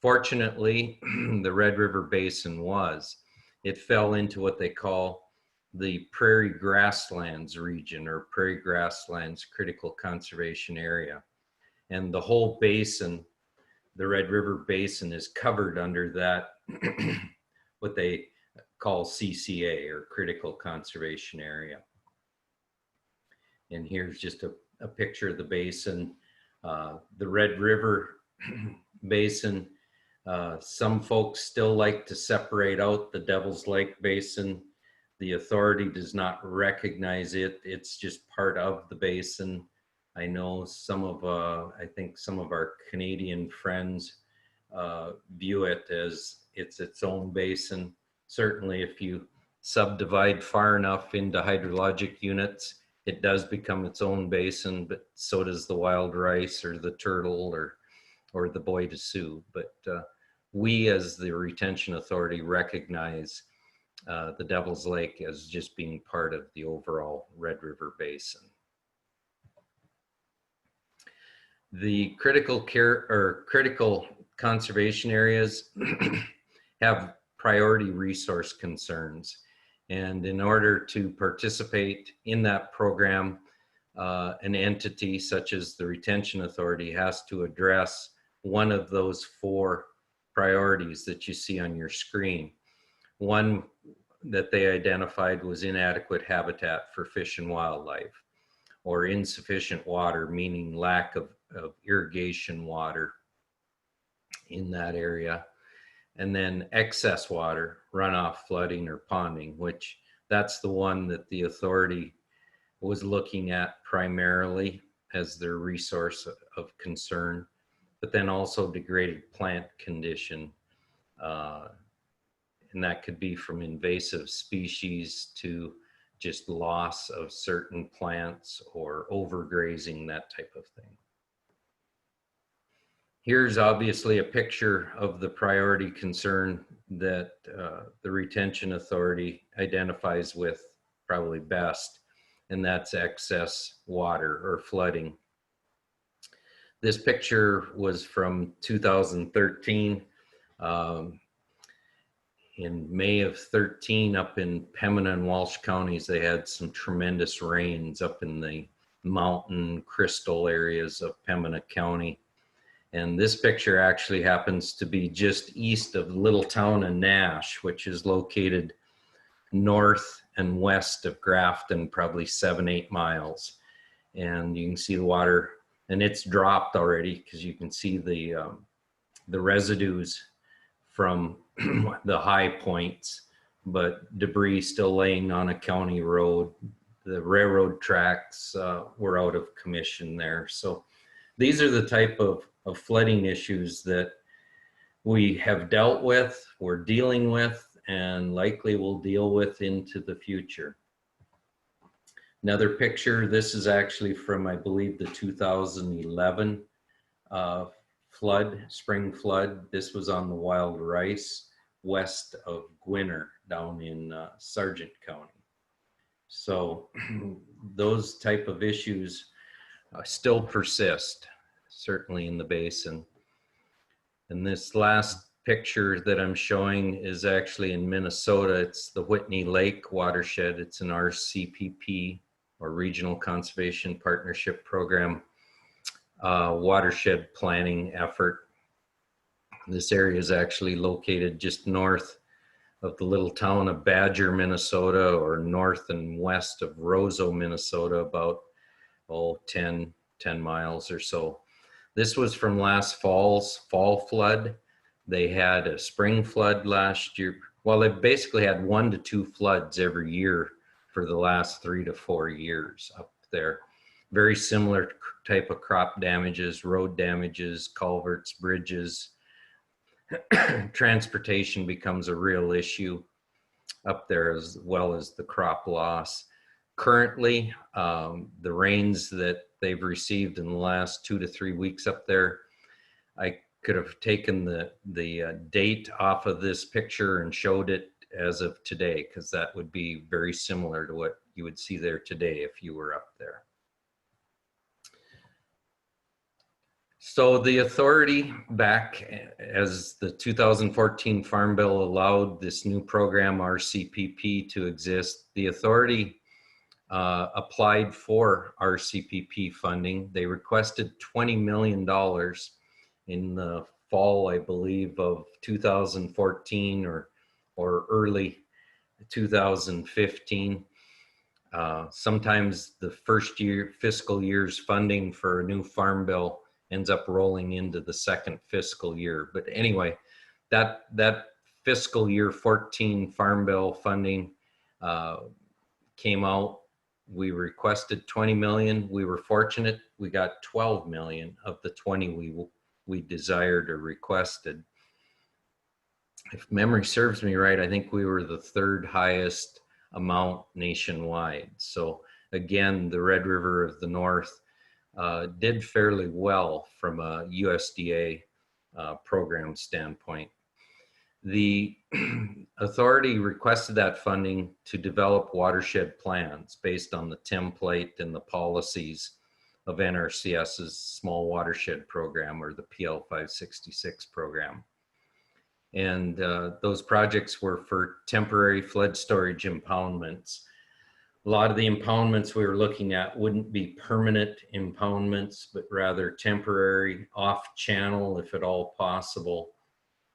Fortunately, the Red River Basin was. It fell into what they call the prairie grasslands region, or prairie grasslands critical conservation area. And the whole basin, the Red River Basin, is covered under that, what they call CCA, or critical conservation area. And here's just a picture of the basin. The Red River Basin, some folks still like to separate out the Devil's Lake Basin. The authority does not recognize it. It's just part of the basin. I know some of, I think some of our Canadian friends view it as it's its own basin. Certainly if you subdivide far enough into hydrologic units, it does become its own basin, but so does the wild rice or the turtle or the Bois de Sioux. But we as the retention authority recognize the Devil's Lake as just being part of the overall Red River Basin. The critical care or critical conservation areas have priority resource concerns. And in order to participate in that program, an entity such as the Retention Authority has to address one of those 4 priorities that you see on your screen. One that they identified was inadequate habitat for fish and wildlife, or insufficient water, meaning lack of irrigation water in that area. And then excess water, runoff, flooding, or ponding, which that's the one that the authority was looking at primarily as their resource of concern, but then also degraded plant condition. And that could be from invasive species to just loss of certain plants or overgrazing, that type of thing. Here's obviously a picture of the priority concern that the Retention Authority identifies with probably best, and that's excess water or flooding. This picture was from 2013. In May of 13, up in Pembina and Walsh counties, they had some tremendous rains up in the mountain crystal areas of Pembina County. And this picture actually happens to be just east of the little town of Nash, which is located north and west of Grafton, probably 7-8 miles. And you can see the water, and it's dropped already because you can see the residues from the high points, but debris still laying on a county road. The railroad tracks were out of commission there. So these are the type of flooding issues that we have dealt with, we're dealing with, and likely will deal with into the future. Another picture, this is actually from, I believe, the 2011 flood, spring flood. This was on the wild rice west of Gwinner down in Sargent County. So those type of issues still persist, certainly in the basin. And this last picture that I'm showing is actually in Minnesota. It's the Whitney Lake Watershed. It's an RCPP, or Regional Conservation Partnership Program, watershed planning effort. This area is actually located just north of the little town of Badger, Minnesota, or north and west of Roseau, Minnesota, about 10 miles or so. This was from last fall's fall flood. They had a spring flood last year. Well, they basically had 1 to 2 floods every year for the last 3 to 4 years up there. Very similar type of crop damages, road damages, culverts, bridges. Transportation becomes a real issue up there, as well as the crop loss. Currently, the rains that they've received in the last 2 to 3 weeks up there, I could have taken the date off of this picture and showed it as of today, because that would be very similar to what you would see there today if you were up there. So the authority, back as the 2014 Farm Bill allowed this new program RCPP to exist, the authority applied for RCPP funding. They requested $20 million in the fall, I believe, of 2014 or early 2015. Sometimes the first year fiscal year's funding for a new Farm Bill ends up rolling into the second fiscal year. But anyway, that fiscal year 14 Farm Bill funding came out. We requested 20 million. We were fortunate. We got 12 million of the 20 we desired or requested. If memory serves me right, I think we were the 3rd highest amount nationwide. So again, the Red River of the North did fairly well from a USDA program standpoint. The authority requested that funding to develop watershed plans based on the template and the policies of NRCS's Small Watershed Program, or the PL 566 program. And those projects were for temporary flood storage impoundments. A lot of the impoundments we were looking at wouldn't be permanent impoundments, but rather temporary, off-channel, if at all possible,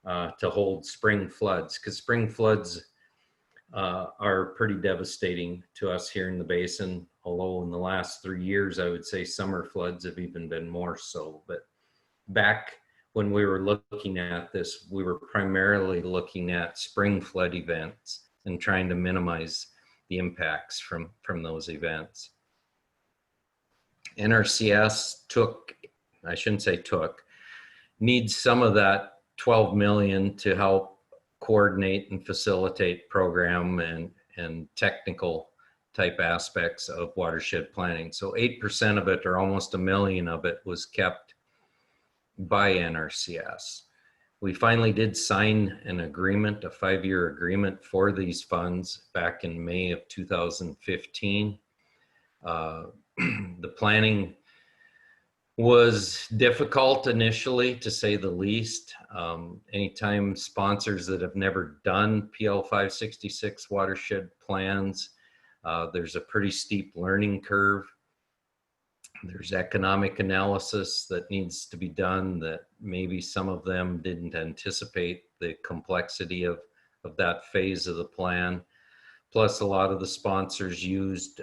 to hold spring floods, because spring floods are pretty devastating to us here in the basin. Although in the last 3 years, I would say summer floods have even been more so. But back when we were looking at this, we were primarily looking at spring flood events and trying to minimize the impacts from those events. NRCS needs some of that 12 million to help coordinate and facilitate program and technical type aspects of watershed planning. So 8% of it, or almost $1 million of it, was kept by NRCS. We finally did sign an agreement, a 5-year agreement for these funds back in May of 2015. The planning was difficult initially, to say the least. Anytime sponsors that have never done PL 566 watershed plans, there's a pretty steep learning curve. There's economic analysis that needs to be done that maybe some of them didn't anticipate the complexity of that phase of the plan. Plus, a lot of the sponsors used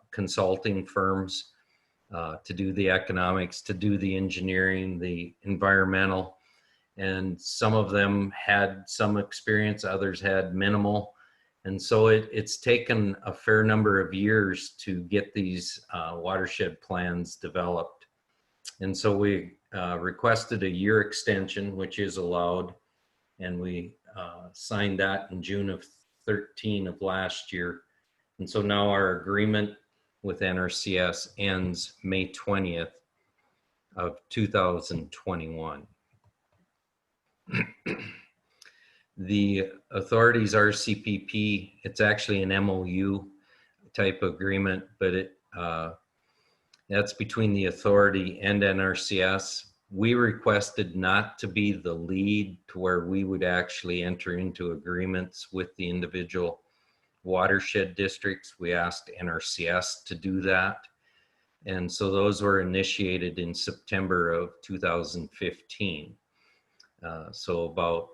consulting firms to do the economics, to do the engineering, the environmental, and some of them had some experience, others had minimal. And so it's taken a fair number of years to get these watershed plans developed. And so we requested a year extension, which is allowed, and we signed that in June of 13 of last year. And so now our agreement with NRCS ends May 20th of 2021. The authority's RCPP, it's actually an MOU type agreement, but that's between the authority and NRCS. We requested not to be the lead to where we would actually enter into agreements with the individual watershed districts. We asked NRCS to do that. And so those were initiated in September of 2015. So about,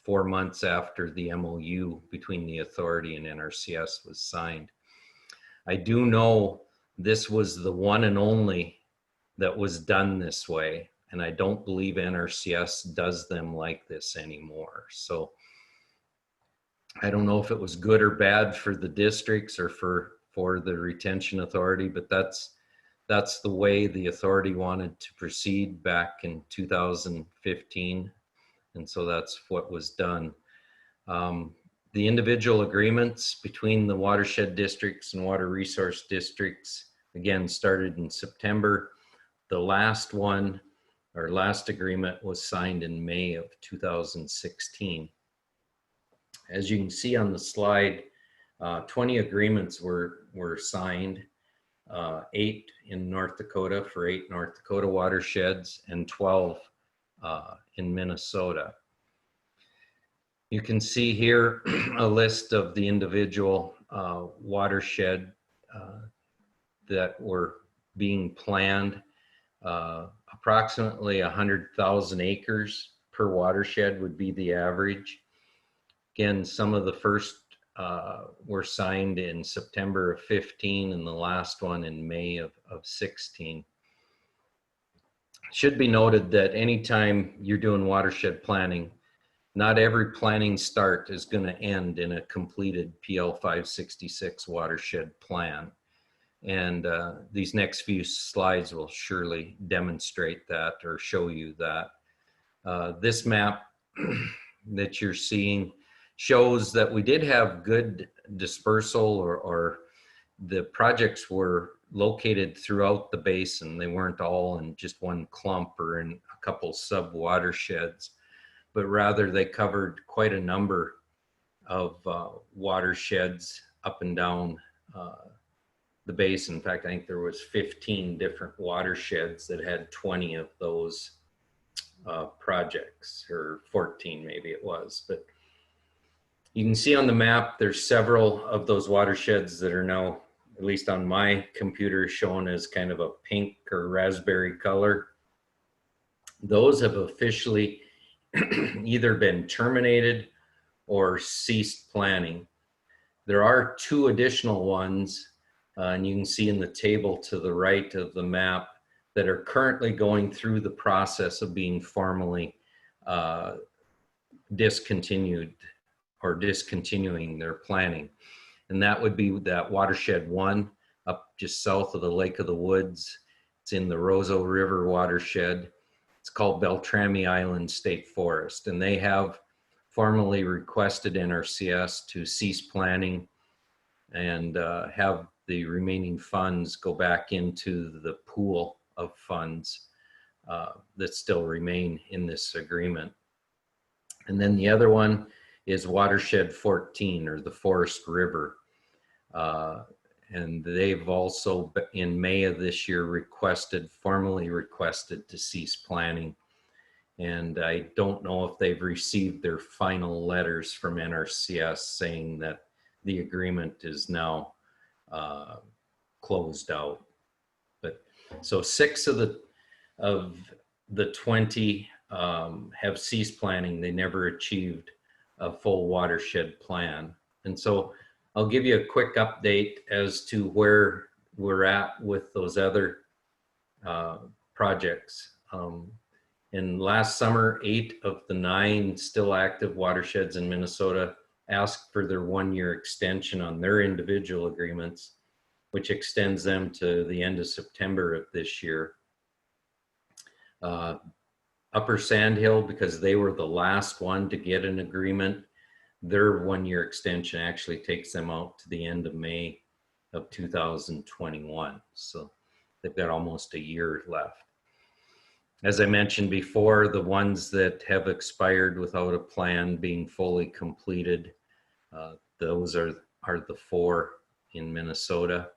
4 months after the MOU between the authority and NRCS was signed. I do know this was the one and only that was done this way. And I don't believe NRCS does them like this anymore. So I don't know if it was good or bad for the districts or for the retention authority, but that's the way the authority wanted to proceed back in 2015. And so that's what was done. The individual agreements between the watershed districts and water resource districts, again, started in September. The last one, or last agreement, was signed in May of 2016. As you can see on the slide, 20 agreements were signed, 8 in North Dakota for 8 North Dakota watersheds and 12 in Minnesota. You can see here a list of the individual watershed that were being planned. Approximately 100,000 acres per watershed would be the average. Again, some of the first were signed in September of 15 and the last one in May of 16. Should be noted that anytime you're doing watershed planning, not every planning start is going to end in a completed PL 566 watershed plan. And these next few slides will surely demonstrate that or show you that. This map that you're seeing shows that we did have good dispersal, or the projects were located throughout the basin. They weren't all in just one clump or in a couple sub watersheds, but rather they covered quite a number of watersheds up and down the basin. In fact, I think there was 15 different watersheds that had 20 of those projects, or 14 maybe it was. But you can see on the map, there's several of those watersheds that are now, at least on my computer, shown as kind of a pink or raspberry color. Those have officially either been terminated or ceased planning. There are 2 additional ones, and you can see in the table to the right of the map, that are currently going through the process of being formally discontinued or discontinuing their planning. And that would be that watershed 1 up just south of the Lake of the Woods. It's in the Roseau River watershed. It's called Beltrami Island State Forest, and they have formally requested NRCS to cease planning and have the remaining funds go back into the pool of funds that still remain in this agreement. And then the other one is watershed 14, or the Forest River. And they've also, in May of this year, formally requested to cease planning. And I don't know if they've received their final letters from NRCS saying that the agreement is now closed out. But so 6 of the 20 have ceased planning. They never achieved a full watershed plan. And so I'll give you a quick update as to where we're at with those other projects. In last summer, 8 of the 9 still active watersheds in Minnesota asked for their 1-year extension on their individual agreements, which extends them to the end of September of this year. Upper Sandhill, because they were the last one to get an agreement, their 1-year extension actually takes them out to the end of May of 2021. So they've got almost a year left. As I mentioned before, the ones that have expired without a plan being fully completed, those are the 4 in Minnesota.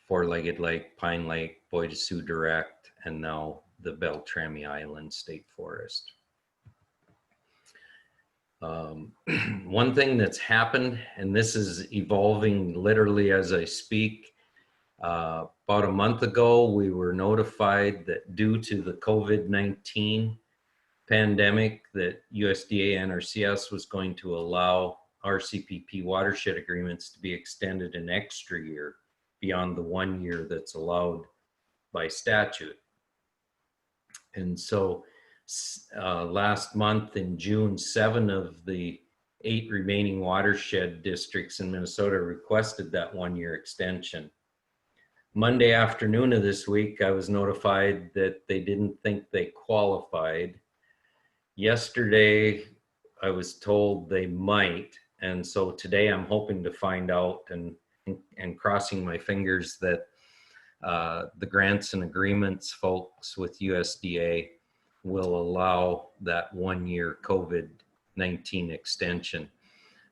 Four-Legged Lake, Pine Lake, Boy de Sioux Direct, and now the Beltrami Island State Forest. One thing that's happened, and this is evolving literally as I speak, about a month ago, we were notified that due to the COVID-19 pandemic, that USDA NRCS was going to allow RCPP watershed agreements to be extended an extra year beyond the 1 year that's allowed by statute. And so last month in June, 7 of the 8 remaining watershed districts in Minnesota requested that 1 year extension. Monday afternoon of this week, I was notified that they didn't think they qualified. Yesterday, I was told they might. And so today I'm hoping to find out and crossing my fingers that the grants and agreements folks with USDA will allow that 1 year COVID-19 extension.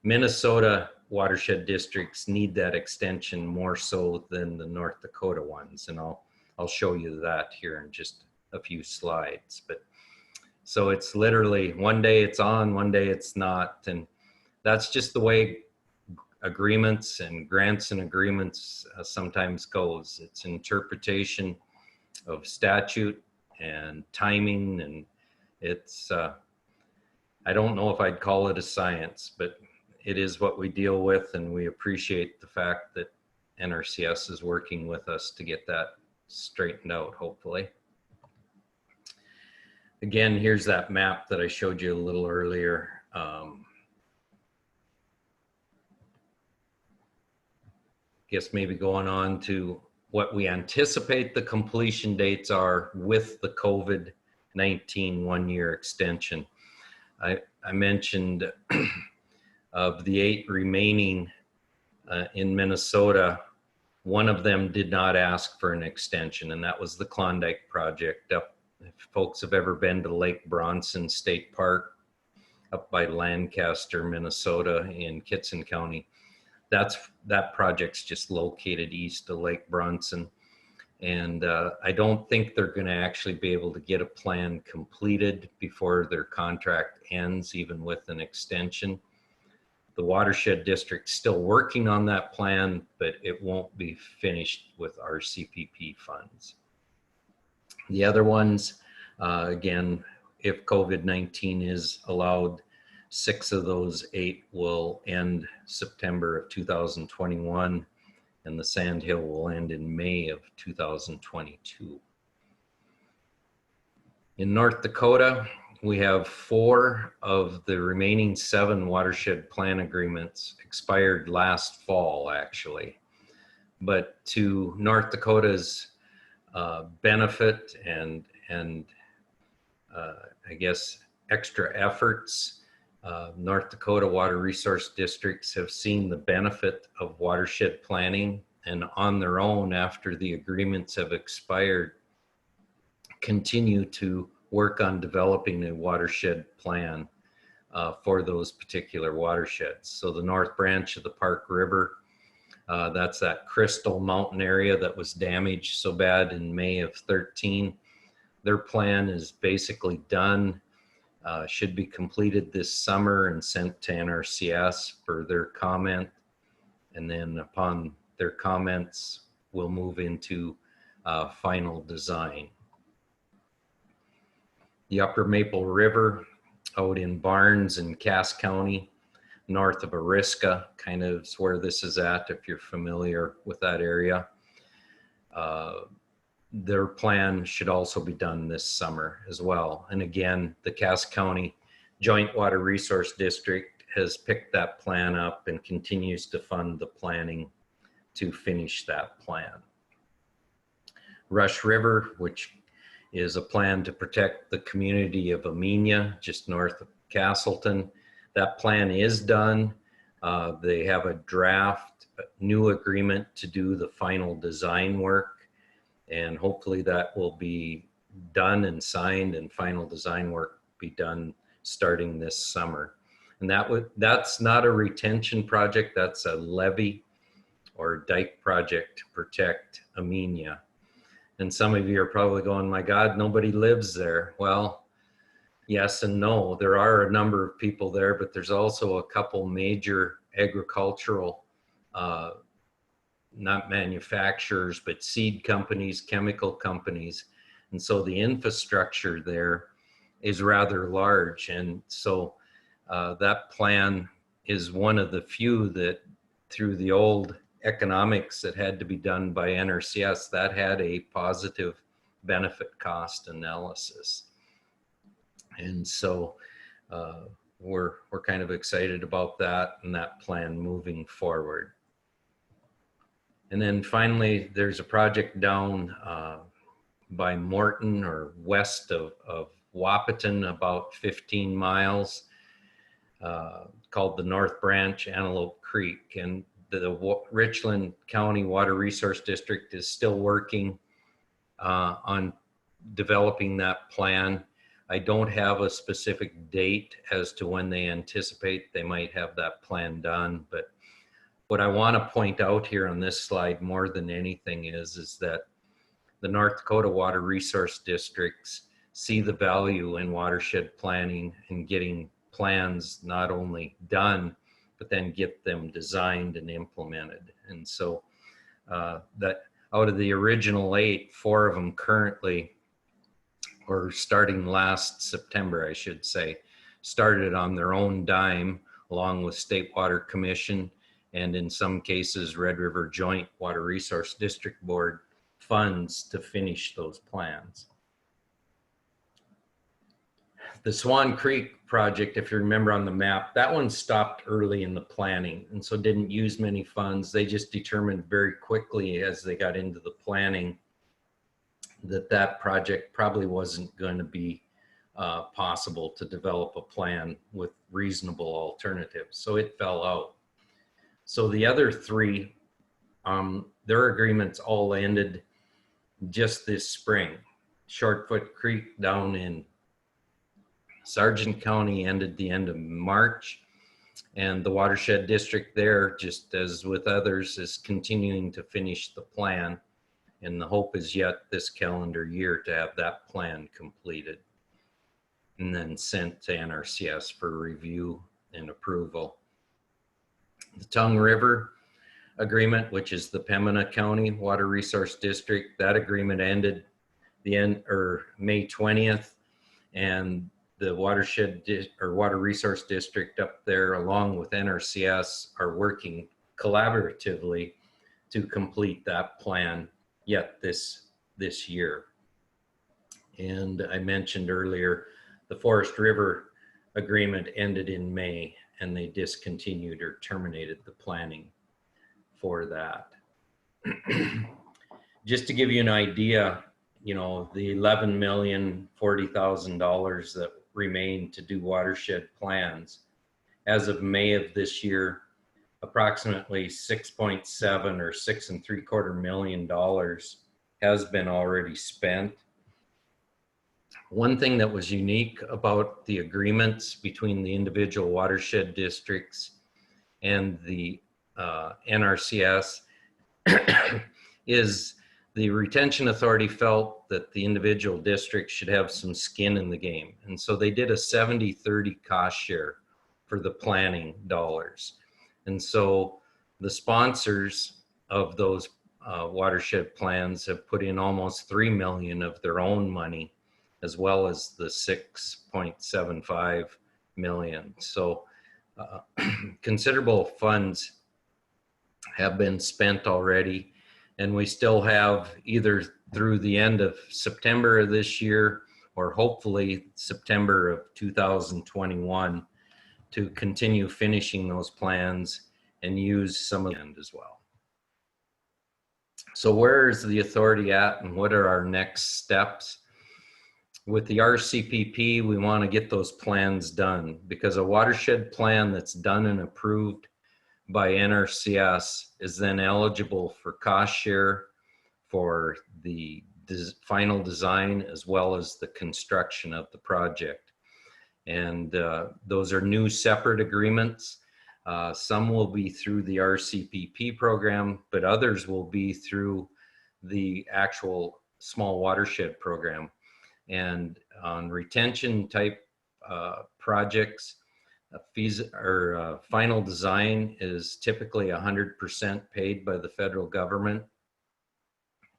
Minnesota watershed districts need that extension more so than the North Dakota ones. And I'll show you that here in just a few slides. But so it's literally one day it's on, one day it's not. And that's just the way agreements and grants and agreements sometimes goes. It's interpretation of statute and timing, and it's I don't know if I'd call it a science, but it is what we deal with, and we appreciate the fact that NRCS is working with us to get that straightened out, hopefully. Again, here's that map that I showed you a little earlier. Guess maybe going on to what we anticipate the completion dates are with the COVID-19 1 year extension. I mentioned of the 8 remaining in Minnesota, 1 of them did not ask for an extension, and that was the Klondike project up. If folks have ever been to Lake Bronson State Park up by Lancaster, Minnesota in Kitson County, that project's just located east of Lake Bronson. And I don't think they're going to actually be able to get a plan completed before their contract ends, even with an extension. The watershed district's still working on that plan, but it won't be finished with our CPP funds. The other ones, again, if COVID-19 is allowed, 6 of those 8 will end September of 2021, and the Sandhill will end in May of 2022. In North Dakota, we have 4 of the remaining 7 watershed plan agreements expired last fall, actually. But to North Dakota's benefit and I guess extra efforts, North Dakota water resource districts have seen the benefit of watershed planning, and on their own, after the agreements have expired, continue to work on developing a watershed plan for those particular watersheds. So the North Branch of the Park River, that's that Crystal Mountain area that was damaged so bad in May of 13. Their plan is basically done. Should be completed this summer and sent to NRCS for their comment. And then upon their comments, we'll move into final design. The Upper Maple River out in Barnes and Cass County, north of Ariska, kind of is where this is at if you're familiar with that area. Their plan should also be done this summer as well. And again, the Cass County Joint Water Resource District has picked that plan up and continues to fund the planning to finish that plan. Rush River, which is a plan to protect the community of Amenia, just north of Castleton. That plan is done. They have a draft, new agreement to do the final design work. And hopefully that will be done and signed, and final design work be done starting this summer. And that's not a retention project, that's a levee or dike project to protect Amenia. And some of you are probably going, my God, nobody lives there. Well, yes and no. There are a number of people there, but there's also a couple major agricultural, not manufacturers, but seed companies, chemical companies. And so the infrastructure there is rather large. And so that plan is one of the few that through the old economics that had to be done by NRCS, that had a positive benefit cost analysis. And so we're kind of excited about that and that plan moving forward. And then finally, there's a project down by Morton or west of Wahpeton, about 15 miles, called the North Branch Antelope Creek. And the Richland County Water Resource District is still working on developing that plan. I don't have a specific date as to when they anticipate they might have that plan done, but what I want to point out here on this slide more than anything is that the North Dakota Water Resource Districts see the value in watershed planning and getting plans not only done, but then get them designed and implemented. And so that out of the original 8, 4 of them currently, or starting last September, I should say, started on their own dime along with State Water Commission and in some cases Red River Joint Water Resource District Board funds to finish those plans. The Swan Creek project, if you remember on the map, that one stopped early in the planning and so didn't use many funds. They just determined very quickly as they got into the planning that that project probably wasn't going to be possible to develop a plan with reasonable alternatives. So it fell out. So the other 3, their agreements all ended just this spring. Shortfoot Creek down in Sargent County ended the end of March, and the Watershed District there, just as with others, is continuing to finish the plan. And the hope is yet this calendar year to have that plan completed and then sent to NRCS for review and approval. The Tongue River agreement, which is the Pembina County Water Resource District, that agreement ended May 20th, and the Watershed or Water Resource District up there, along with NRCS, are working collaboratively to complete that plan yet this year. And I mentioned earlier, the Forest River agreement ended in May, and they discontinued or terminated the planning for that. Just to give you an idea, you know, the $11,040,000 that remain to do watershed plans, as of May of this year, approximately 6.7 or $6.75 million has been already spent. One thing that was unique about the agreements between the individual watershed districts and the NRCS is the retention authority felt that the individual districts should have some skin in the game. And so they did a 70-30 cost share for the planning dollars. And so the sponsors of those watershed plans have put in almost $3 million of their own money, as well as the $6.75 million. So considerable funds have been spent already, and we still have either through the end of September of this year or hopefully September of 2021 to continue finishing those plans and use some of them as well. So where is the authority at and what are our next steps? With the RCPP, we want to get those plans done, because a watershed plan that's done and approved by NRCS is then eligible for cost share for the final design as well as the construction of the project. And those are new separate agreements. Some will be through the RCPP program, but others will be through the actual small watershed program. And on retention type projects, final design is typically 100% paid by the federal government.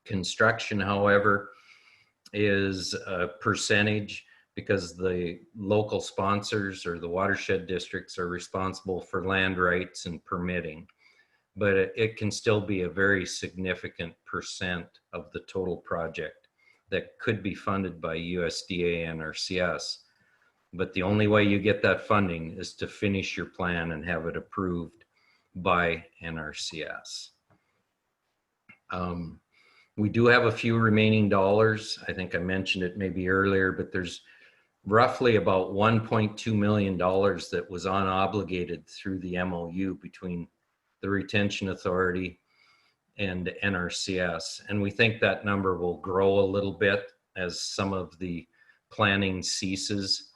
Construction, however, is a percentage because the local sponsors or the watershed districts are responsible for land rights and permitting. But it can still be a very significant percent of the total project that could be funded by USDA and NRCS. But the only way you get that funding is to finish your plan and have it approved by NRCS. We do have a few remaining dollars. I think I mentioned it maybe earlier, but there's roughly about $1.2 million that was unobligated through the MOU between the Retention Authority and NRCS. And we think that number will grow a little bit as some of the planning ceases.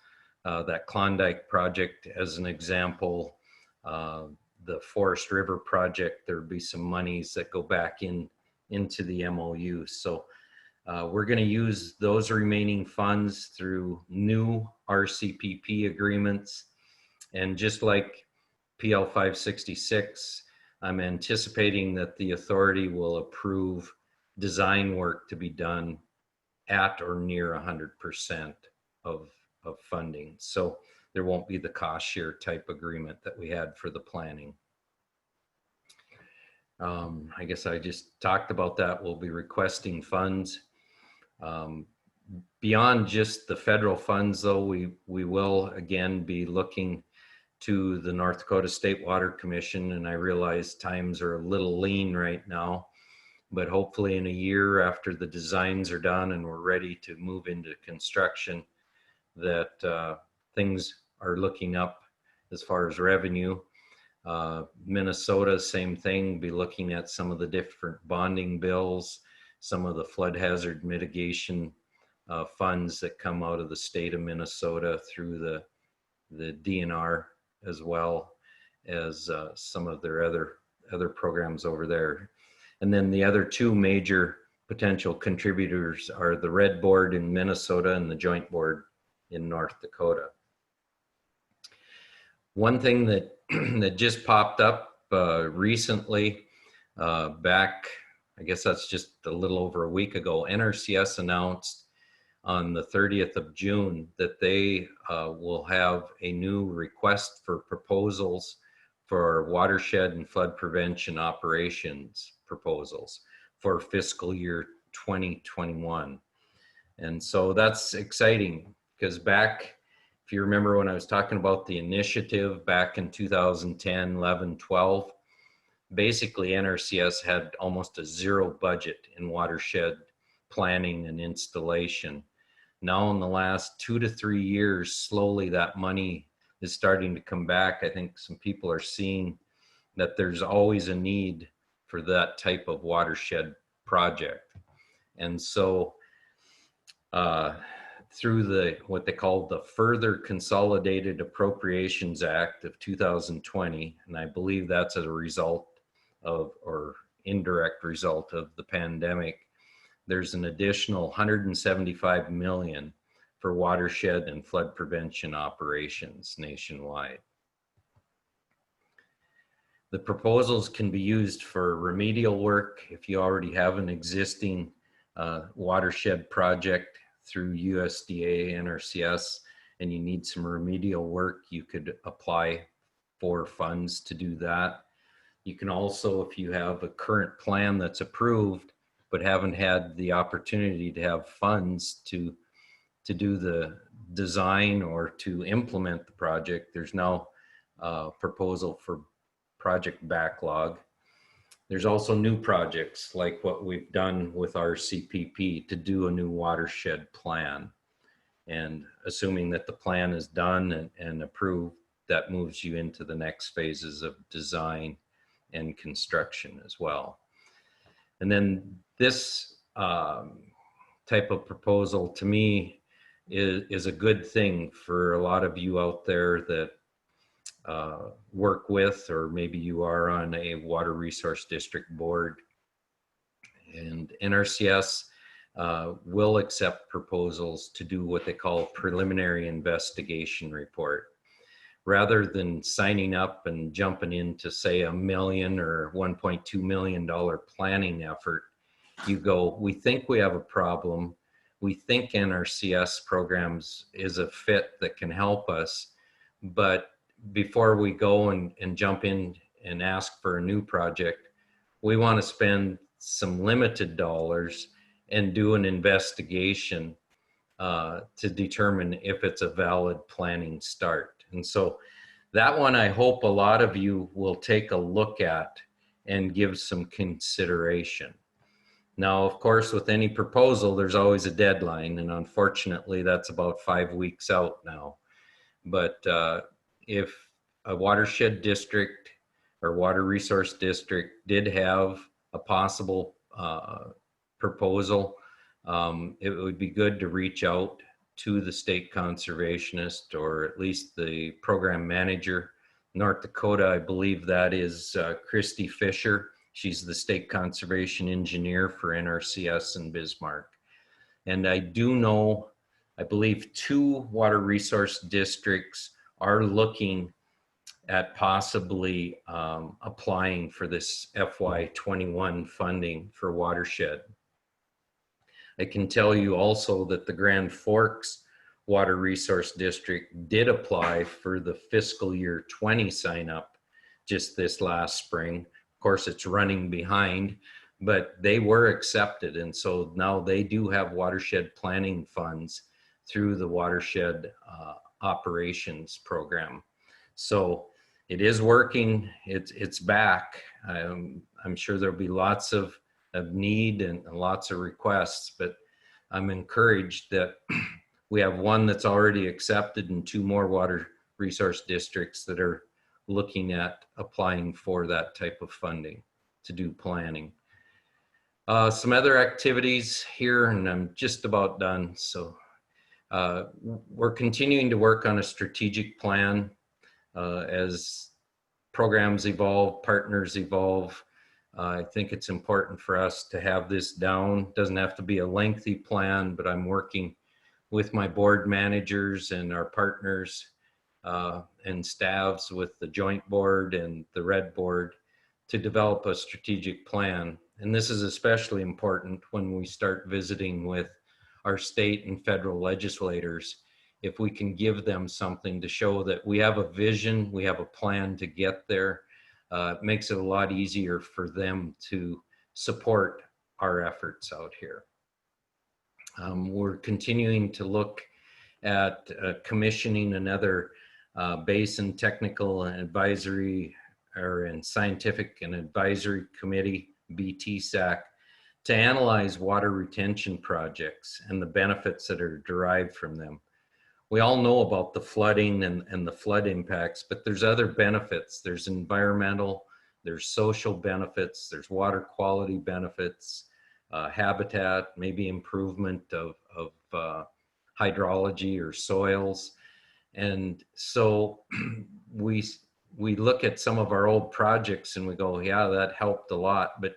That Klondike project, as an example, the Forest River project, there'll be some monies that go back into the MOU. So we're going to use those remaining funds through new RCPP agreements. And just like PL 566, I'm anticipating that the authority will approve design work to be done at or near 100% of funding. So there won't be the cost share type agreement that we had for the planning. I guess I just talked about that. We'll be requesting funds. Beyond just the federal funds, though, we will again be looking to the North Dakota State Water Commission, and I realize times are a little lean right now, but hopefully in a year after the designs are done and we're ready to move into construction, that things are looking up as far as revenue. Minnesota, same thing, be looking at some of the different bonding bills, some of the flood hazard mitigation funds that come out of the state of Minnesota through the DNR, as well as some of their other programs over there. And then the other two major potential contributors are the Red Board in Minnesota and the Joint Board in North Dakota. One thing that that just popped up recently, back, I guess that's just a little over a week ago, NRCS announced on the 30th of June that they will have a new request for proposals for watershed and flood prevention operations proposals for fiscal year 2021. And so that's exciting because back, if you remember when I was talking about the initiative back in 2010, 11, 12, basically NRCS had almost a zero budget in watershed planning and installation. Now in the last 2 to 3 years, slowly that money is starting to come back. I think some people are seeing that there's always a need for that type of watershed project. And so through what they call the Further Consolidated Appropriations Act of 2020, and I believe that's as a result of, or indirect result of, the pandemic, there's an additional $175 million for watershed and flood prevention operations nationwide. The proposals can be used for remedial work. If you already have an existing watershed project through USDA, NRCS, and you need some remedial work, you could apply for funds to do that. You can also, if you have a current plan that's approved, but haven't had the opportunity to have funds to do the design or to implement the project, there's now a proposal for project backlog. There's also new projects like what we've done with our CPP to do a new watershed plan. And assuming that the plan is done and approved, that moves you into the next phases of design and construction as well. And then this type of proposal to me is a good thing for a lot of you out there that work with, or maybe you are on a water resource district board. And NRCS will accept proposals to do what they call preliminary investigation report. Rather than signing up and jumping into, say, $1 million or $1.2 million planning effort, you go, we think we have a problem. We think NRCS programs is a fit that can help us. But before we go and jump in and ask for a new project, we want to spend some limited dollars and do an investigation to determine if it's a valid planning start. And so that one, I hope a lot of you will take a look at and give some consideration. Now, of course, with any proposal, there's always a deadline, and unfortunately, that's about 5 weeks out now. But if a watershed district or water resource district did have a possible proposal, it would be good to reach out to the state conservationist or at least the program manager. North Dakota, I believe that is Christy Fisher. She's the state conservation engineer for NRCS in Bismarck. And I do know, I believe 2 water resource districts are looking at possibly applying for this FY21 funding for Watershed. I can tell you also that the Grand Forks Water Resource District did apply for the fiscal year 20 sign up just this last spring. Of course, it's running behind, but they were accepted. And so now they do have watershed planning funds through the Watershed operations program. So it is working, it's back. I'm sure there'll be lots of need and lots of requests, but I'm encouraged that we have one that's already accepted and 2 more water resource districts that are looking at applying for that type of funding to do planning. Some other activities here, and I'm just about done. So we're continuing to work on a strategic plan as programs evolve, partners evolve. I think it's important for us to have this down. Doesn't have to be a lengthy plan, but I'm working with my board managers and our partners and staffs with the joint board and the red board to develop a strategic plan. And this is especially important when we start visiting with our state and federal legislators. If we can give them something to show that we have a vision, we have a plan to get there, it makes it a lot easier for them to support our efforts out here. We're continuing to look at commissioning another basin technical and advisory and scientific and advisory committee, BTSAC, to analyze water retention projects and the benefits that are derived from them. We all know about the flooding and the flood impacts, but there's other benefits. There's environmental, there's social benefits, there's water quality benefits, habitat, maybe improvement of hydrology or soils. And so we look at some of our old projects and we go, yeah, that helped a lot. But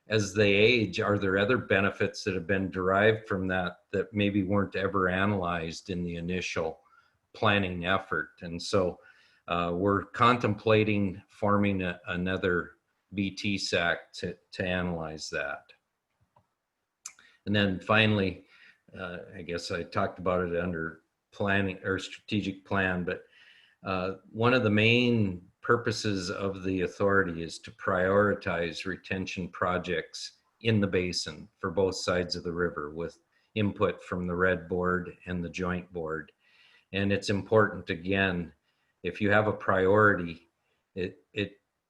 as they age, are there other benefits that have been derived from that that maybe weren't ever analyzed in the initial planning effort? And so we're contemplating forming another BTSAC to analyze that. And then finally, I guess I talked about it under planning or strategic plan, but one of the main purposes of the authority is to prioritize retention projects in the basin for both sides of the river with input from the red board and the joint board. And it's important, again, if you have a priority, it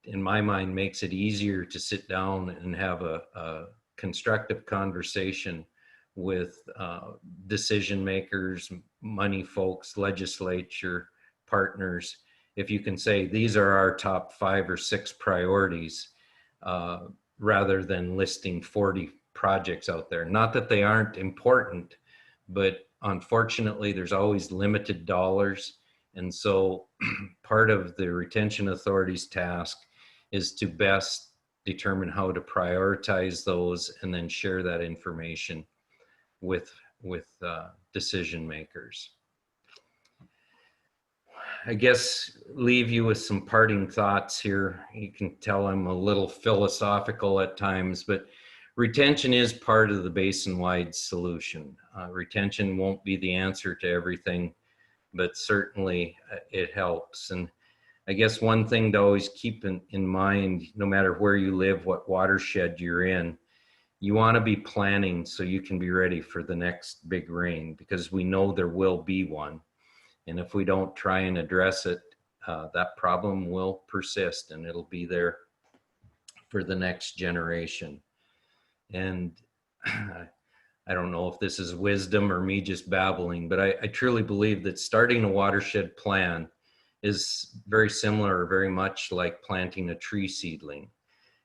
in my mind makes it easier to sit down and have a constructive conversation with decision makers, money folks, legislature, partners. If you can say, these are our top 5 or 6 priorities, rather than listing 40 projects out there. Not that they aren't important, but unfortunately there's always limited dollars. And so part of the retention authority's task is to best determine how to prioritize those and then share that information with decision makers. I guess leave you with some parting thoughts here. You can tell I'm a little philosophical at times, but retention is part of the basin-wide solution. Retention won't be the answer to everything, but certainly it helps. And I guess one thing to always keep in mind, no matter where you live, what watershed you're in, you want to be planning so you can be ready for the next big rain, because we know there will be one. And if we don't try and address it, that problem will persist and it'll be there for the next generation. And I don't know if this is wisdom or me just babbling, but I truly believe that starting a watershed plan is very similar or very much like planting a tree seedling.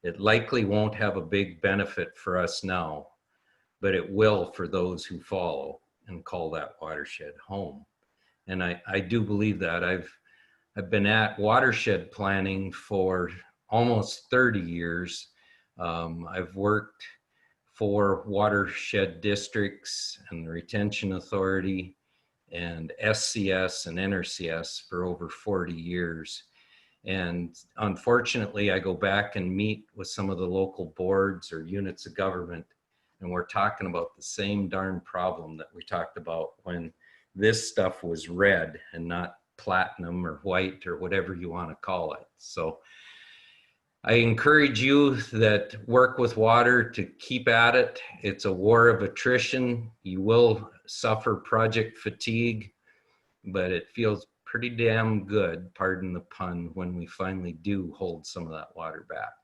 It likely won't have a big benefit for us now, but it will for those who follow and call that watershed home. And I do believe that. I've been at watershed planning for almost 30 years. I've worked for watershed districts and the Retention Authority and SCS and NRCS for over 40 years. And unfortunately, I go back and meet with some of the local boards or units of government, and we're talking about the same darn problem that we talked about when this stuff was red and not platinum or white or whatever you want to call it. So I encourage you that work with water to keep at it. It's a war of attrition. You will suffer project fatigue, but it feels pretty damn good, pardon the pun, when we finally do hold some of that water back.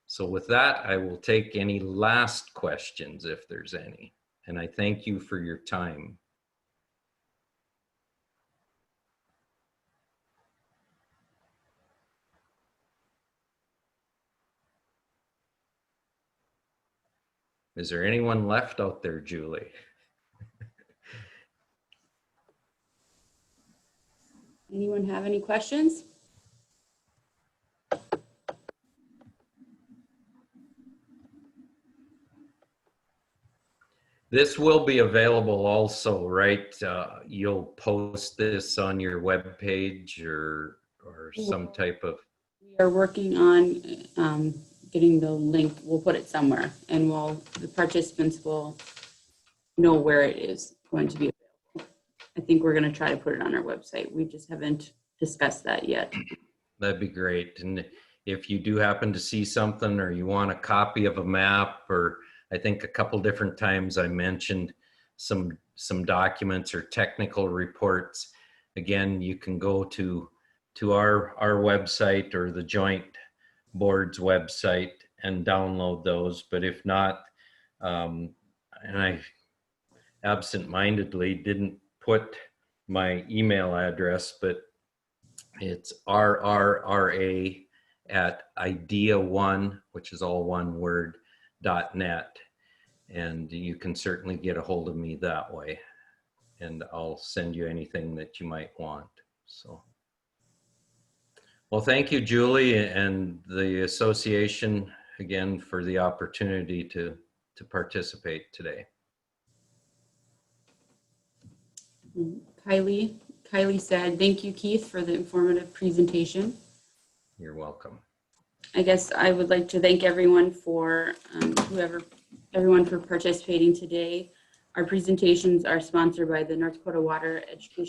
So with that, I will take any last questions if there's any. And I thank you for your time. Is there anyone left out there, Julie? Anyone have any questions? This will be available also, right? You'll post this on your webpage or some type of... We are working on getting the link. We'll put it somewhere, and the participants will know where it is going to be available. I think we're going to try to put it on our website. We just haven't discussed that yet. That'd be great. And if you do happen to see something or you want a copy of a map, or I think a couple different times I mentioned some documents or technical reports, again, you can go to our website or the joint board's website and download those. But if not, and I absent-mindedly didn't put my email address, but it's RRRA@idea1, which is all one word, .net. And you can certainly get a hold of me that way. And I'll send you anything that you might want. So, well, thank you, Julie, and the association again for the opportunity to participate today. Kylie said, thank you, Keith, for the informative presentation. You're welcome. I guess I would like to thank everyone for everyone for participating today. Our presentations are sponsored by the North Dakota Water Education